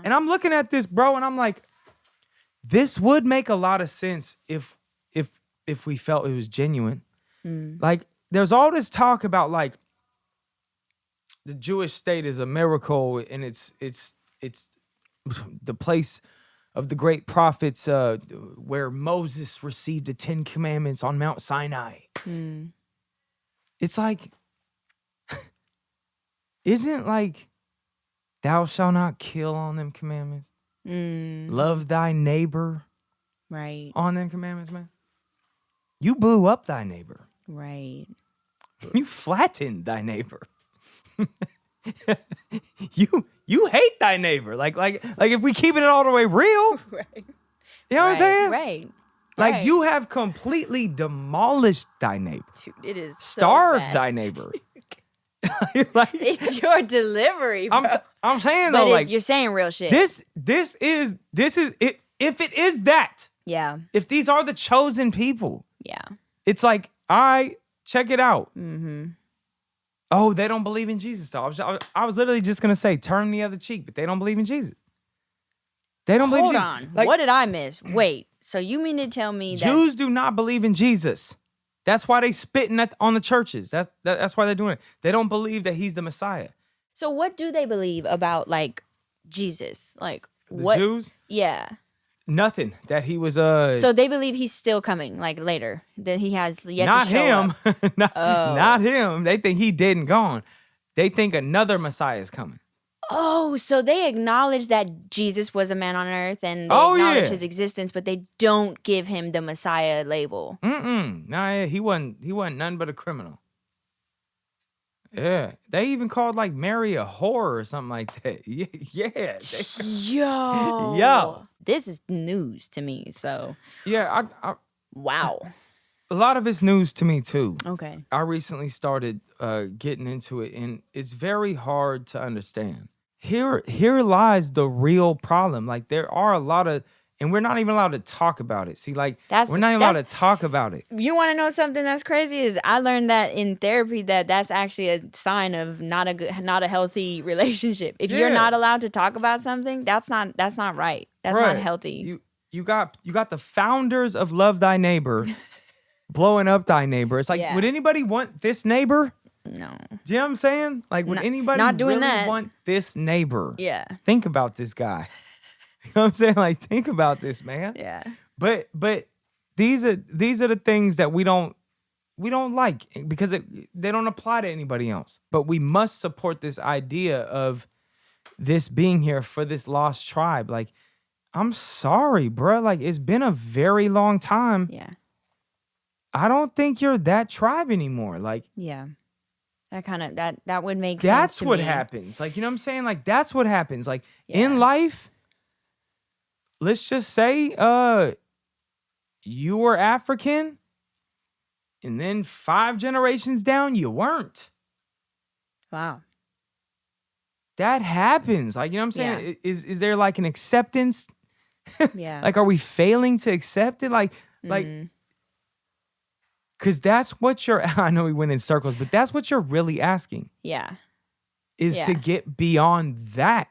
And I'm looking at this, bro, and I'm like, this would make a lot of sense if we felt it was genuine. Like, there's all this talk about, like, the Jewish state is a miracle, and it's the place of the great prophets where Moses received the 10 Commandments on Mount Sinai. It's like, isn't like, thou shalt not kill on them commandments? Love thy neighbor Right. on them commandments, man. You blew up thy neighbor. Right. You flattened thy neighbor. you hate thy neighbor. Like if we keep it all the way real, Right. you know what I'm saying? Right. Like Right. you have completely demolished thy neighbor, Dude, it is so starved bad. ty neighbor. Like, It's your delivery, bro. I'm saying but though, like you're saying real shit. this is it. If it is that, Yeah. if these are the chosen people, Yeah. it's like, all right, check it out. Mm-hmm. Oh, they don't believe in Jesus. Though I was literally just gonna say, turn the other cheek, but they don't believe in Jesus. They don't believe in Hold Jesus. on. Like, What did I miss? Wait. So you mean to tell me that Jews do not believe in Jesus. That's why they spitting on the churches. That's why they're doing it. They don't believe that he's the Messiah. So what do they believe about like Jesus? Like The what? Jews, Yeah. nothing. That he was So they believe he's still coming, like later. That he has yet not to show him. up. Not him. They think he dead and gone. They think another Messiah is coming. Oh, so they acknowledge that Jesus was a man on earth and they Oh, acknowledge yeah. his existence, but they don't give him the Messiah label. Nah, he wasn't nothing but a criminal. Yeah. They even called like Mary a whore or something like that. Yeah. Yo. Yo. This is news to me. So, Yeah, wow. a lot of it's news to me too. Okay. I recently started getting into it, and it's very hard to understand. Here lies the real problem. Like, there are a lot of, and we're not even allowed to talk about it. See, like, we're not even allowed to talk about it. You want to know something that's crazy? Is I learned that in therapy that's actually a sign of not a healthy relationship. If you're Yeah. not allowed to talk about something, that's not right. That's not Right. healthy. You got the founders of Love Thy Neighbor blowing up thy neighbor. It's like, Yeah. would anybody want this neighbor? No. Do you know what I'm saying? Like, would anybody not doing really that. want this neighbor? Yeah. Think about this guy. You know what I'm saying? Like, think about this, man. Yeah. But these are the things that we don't like because they don't apply to anybody else. But we must support this idea of this being here for this lost tribe. Like, I'm sorry, bro. Like, it's been a very long time. Yeah. I don't think you're that tribe anymore. Like, Yeah. That kind of that would make sense. that's to what me. happens. Like, you know what I'm saying? Like, that's what happens. Like, Yeah. in life, let's just say you were African, and then 5 generations down, you weren't. Wow. That happens. Like, you know what I'm saying? Yeah. Is there like an acceptance? Yeah. Like, are we failing to accept it? Like, because that's what you're, I know we went in circles, but that's what you're really asking, Yeah. is to Yeah. get beyond that.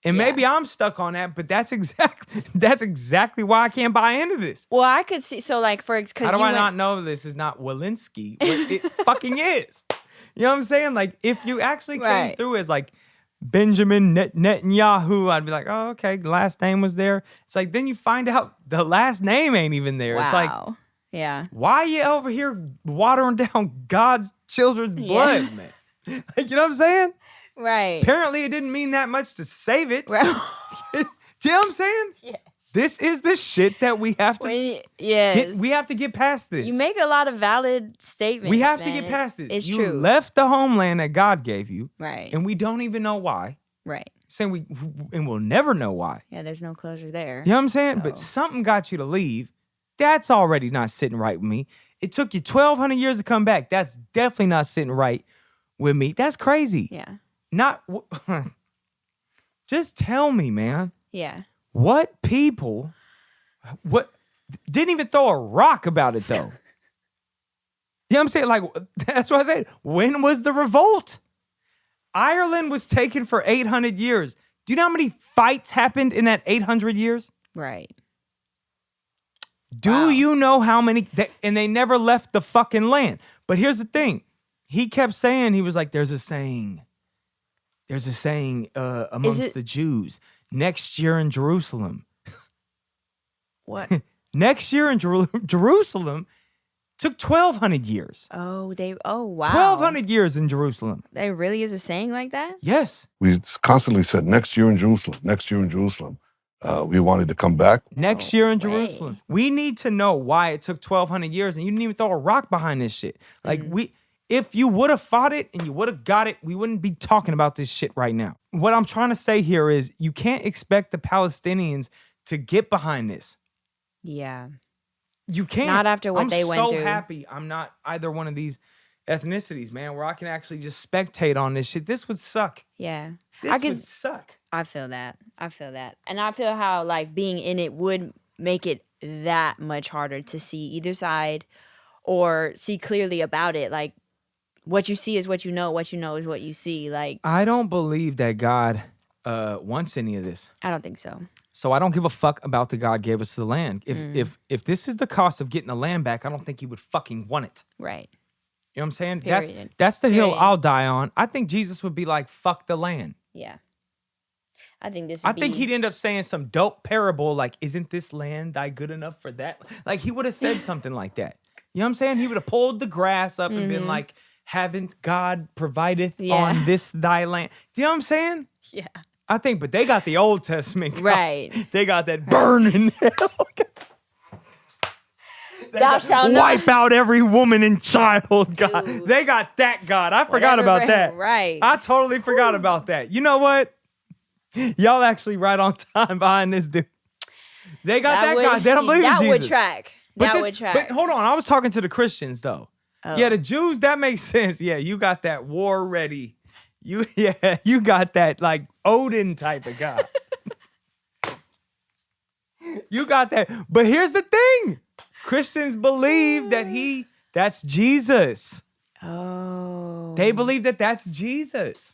And Yeah. maybe I'm stuck on that, but that's exactly why I can't buy into this. Well, I could see. So, like, because How do I not know this is not Walensky? But it fucking is. You know what I'm saying? Like, if you actually came Right. through as like Benjamin Netanyahu, I'd be like, oh, okay, the last name was there. It's like, then you find out the last name ain't even there. Wow. It's like, yeah. why you over here watering down God's children's blood, man? Like, you know what I'm saying? Right. Apparently, it didn't mean that much to save it. Right. Do you know what I'm saying? Yes. This is the shit that we have to yes. we have to get past this. You make a lot of valid statements. We have to man. get past this. It's you true. left the homeland that God gave you, Right. and we don't even know why. Right. Saying and we'll never know why. Yeah, there's no closure there. You know what I'm saying? But So- something got you to leave. That's already not sitting right with me. It took you 1,200 years to come back. That's definitely not sitting right with me. That's crazy. Yeah. Not. Just tell me, man. Yeah. What people? What didn't even throw a rock about it though? You know what I'm saying? Like, that's what I said. When was the revolt? Ireland was taken for 800 years. Do you know how many fights happened in that 800 years? Right. Do Wow. you know how many? And they never left the fucking land. But here's the thing. He kept saying, he was like, there's a saying amongst it- the Jews. Next year in Jerusalem. What? Next year in Jerusalem took 1,200 years. Oh, wow. 1,200 years in Jerusalem. There really is a saying like that? Yes. We constantly said, next year in Jerusalem, next year in Jerusalem. We wanted to come back. Next No year in way. Jerusalem. We need to know why it took 1,200 years and you didn't even throw a rock behind this shit. Like, if you would have fought it and you would have got it, we wouldn't be talking about this shit right now. What I'm trying to say here is you can't expect the Palestinians to get behind this. Yeah. You can't. Not after what they went I'm through. so happy I'm not either one of these ethnicities, man, where I can actually just spectate on this shit. This would suck. Yeah. This would suck. I feel that. And I feel how, like, being in it would make it that much harder to see either side or see clearly about it. Like, what you see is what you know is what you see. Like, I don't believe that God wants any of this. I don't think so. So I don't give a fuck about the God gave us the land. If this is the cost of getting the land back, I don't think he would fucking want it. Right. You know what I'm saying? Period. That's the hill Period. I'll die on. I think Jesus would be like, fuck the land. Yeah. I think this I think he'd end up saying some dope parable like, isn't this land thy good enough for that? Like, he would have said something like that. You know what I'm saying? He would have pulled the grass up and been like, haven't God provideth on this thy land? Do you know what I'm saying? Yeah. I think, but they got the Old Testament God. Right. They got that burning hell. Thou shalt not. Wipe out every woman and child, God. Dude. They got that God. I forgot Whatever, about that. right. I totally forgot about that. You know what? Y'all actually right on time behind this dude. They got that God. They don't believe in that Jesus. would track. But That would track. But hold on. I was talking to the Christians, though. Oh. Yeah, the Jews, that makes sense. Yeah, you got that war ready. You got that like Odin type of God. You got that. But here's the thing. Christians believe that that's Jesus. Oh. They believe that that's Jesus.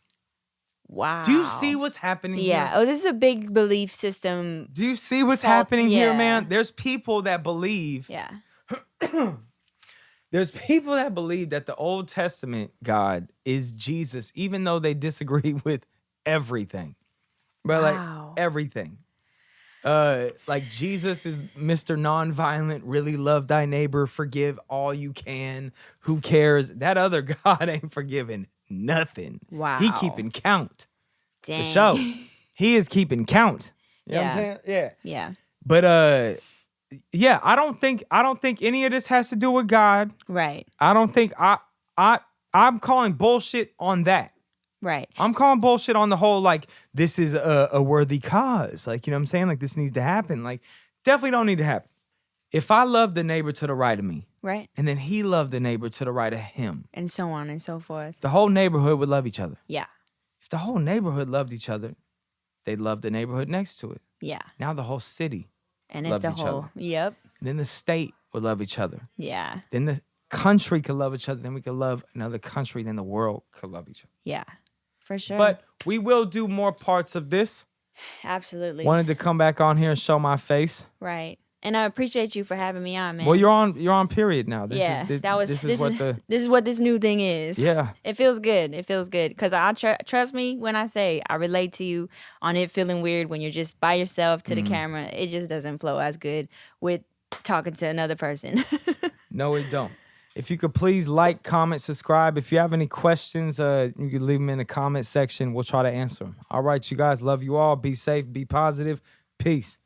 Wow. Do you see what's happening Yeah. here? Oh, this is a big belief system. Do you see what's Fault- happening here, yeah. man? There's people that believe. Yeah. There's people that believe that the Old Testament God is Jesus, even though they disagree with everything. But Wow. like everything. Like Jesus is Mr. Nonviolent, really love thy neighbor, forgive all you can. Who cares? That other God ain't forgiving nothing. Wow. He keeping count. Dang. For sure. He is keeping count. You know what I'm Yeah. saying? Yeah. Yeah. But yeah, I don't think any of this has to do with God. Right. I don't think I'm calling bullshit on that. Right. I'm calling bullshit on the whole, like, this is a worthy cause. Like, you know what I'm saying? Like, this needs to happen. Like, definitely don't need to happen. If I love the neighbor to the right of me, Right. and then he loved the neighbor to the right of him, And so on and so forth. the whole neighborhood would love each other. Yeah. If the whole neighborhood loved each other, they'd love the neighborhood next to it. Yeah. Now the whole city And if loves the each whole, other. yep. And then the state would love each other. Yeah. Then the country could love each other. Then we could love another country. Then the world could love each other. Yeah. For sure. But we will do more parts of this. Absolutely. Wanted to come back on here and show my face. Right. And I appreciate you for having me on, man. Well, you're on period now. This yeah, is, this is what this new thing is. Yeah. It feels good. It feels good because I trust me when I say I relate to you on it feeling weird when you're just by yourself to the camera. It just doesn't flow as good with talking to another person. No, it don't. If you could please like, comment, subscribe. If you have any questions, you can leave them in the comment section. We'll try to answer them. All right, you guys. Love you all. Be safe. Be positive. Peace.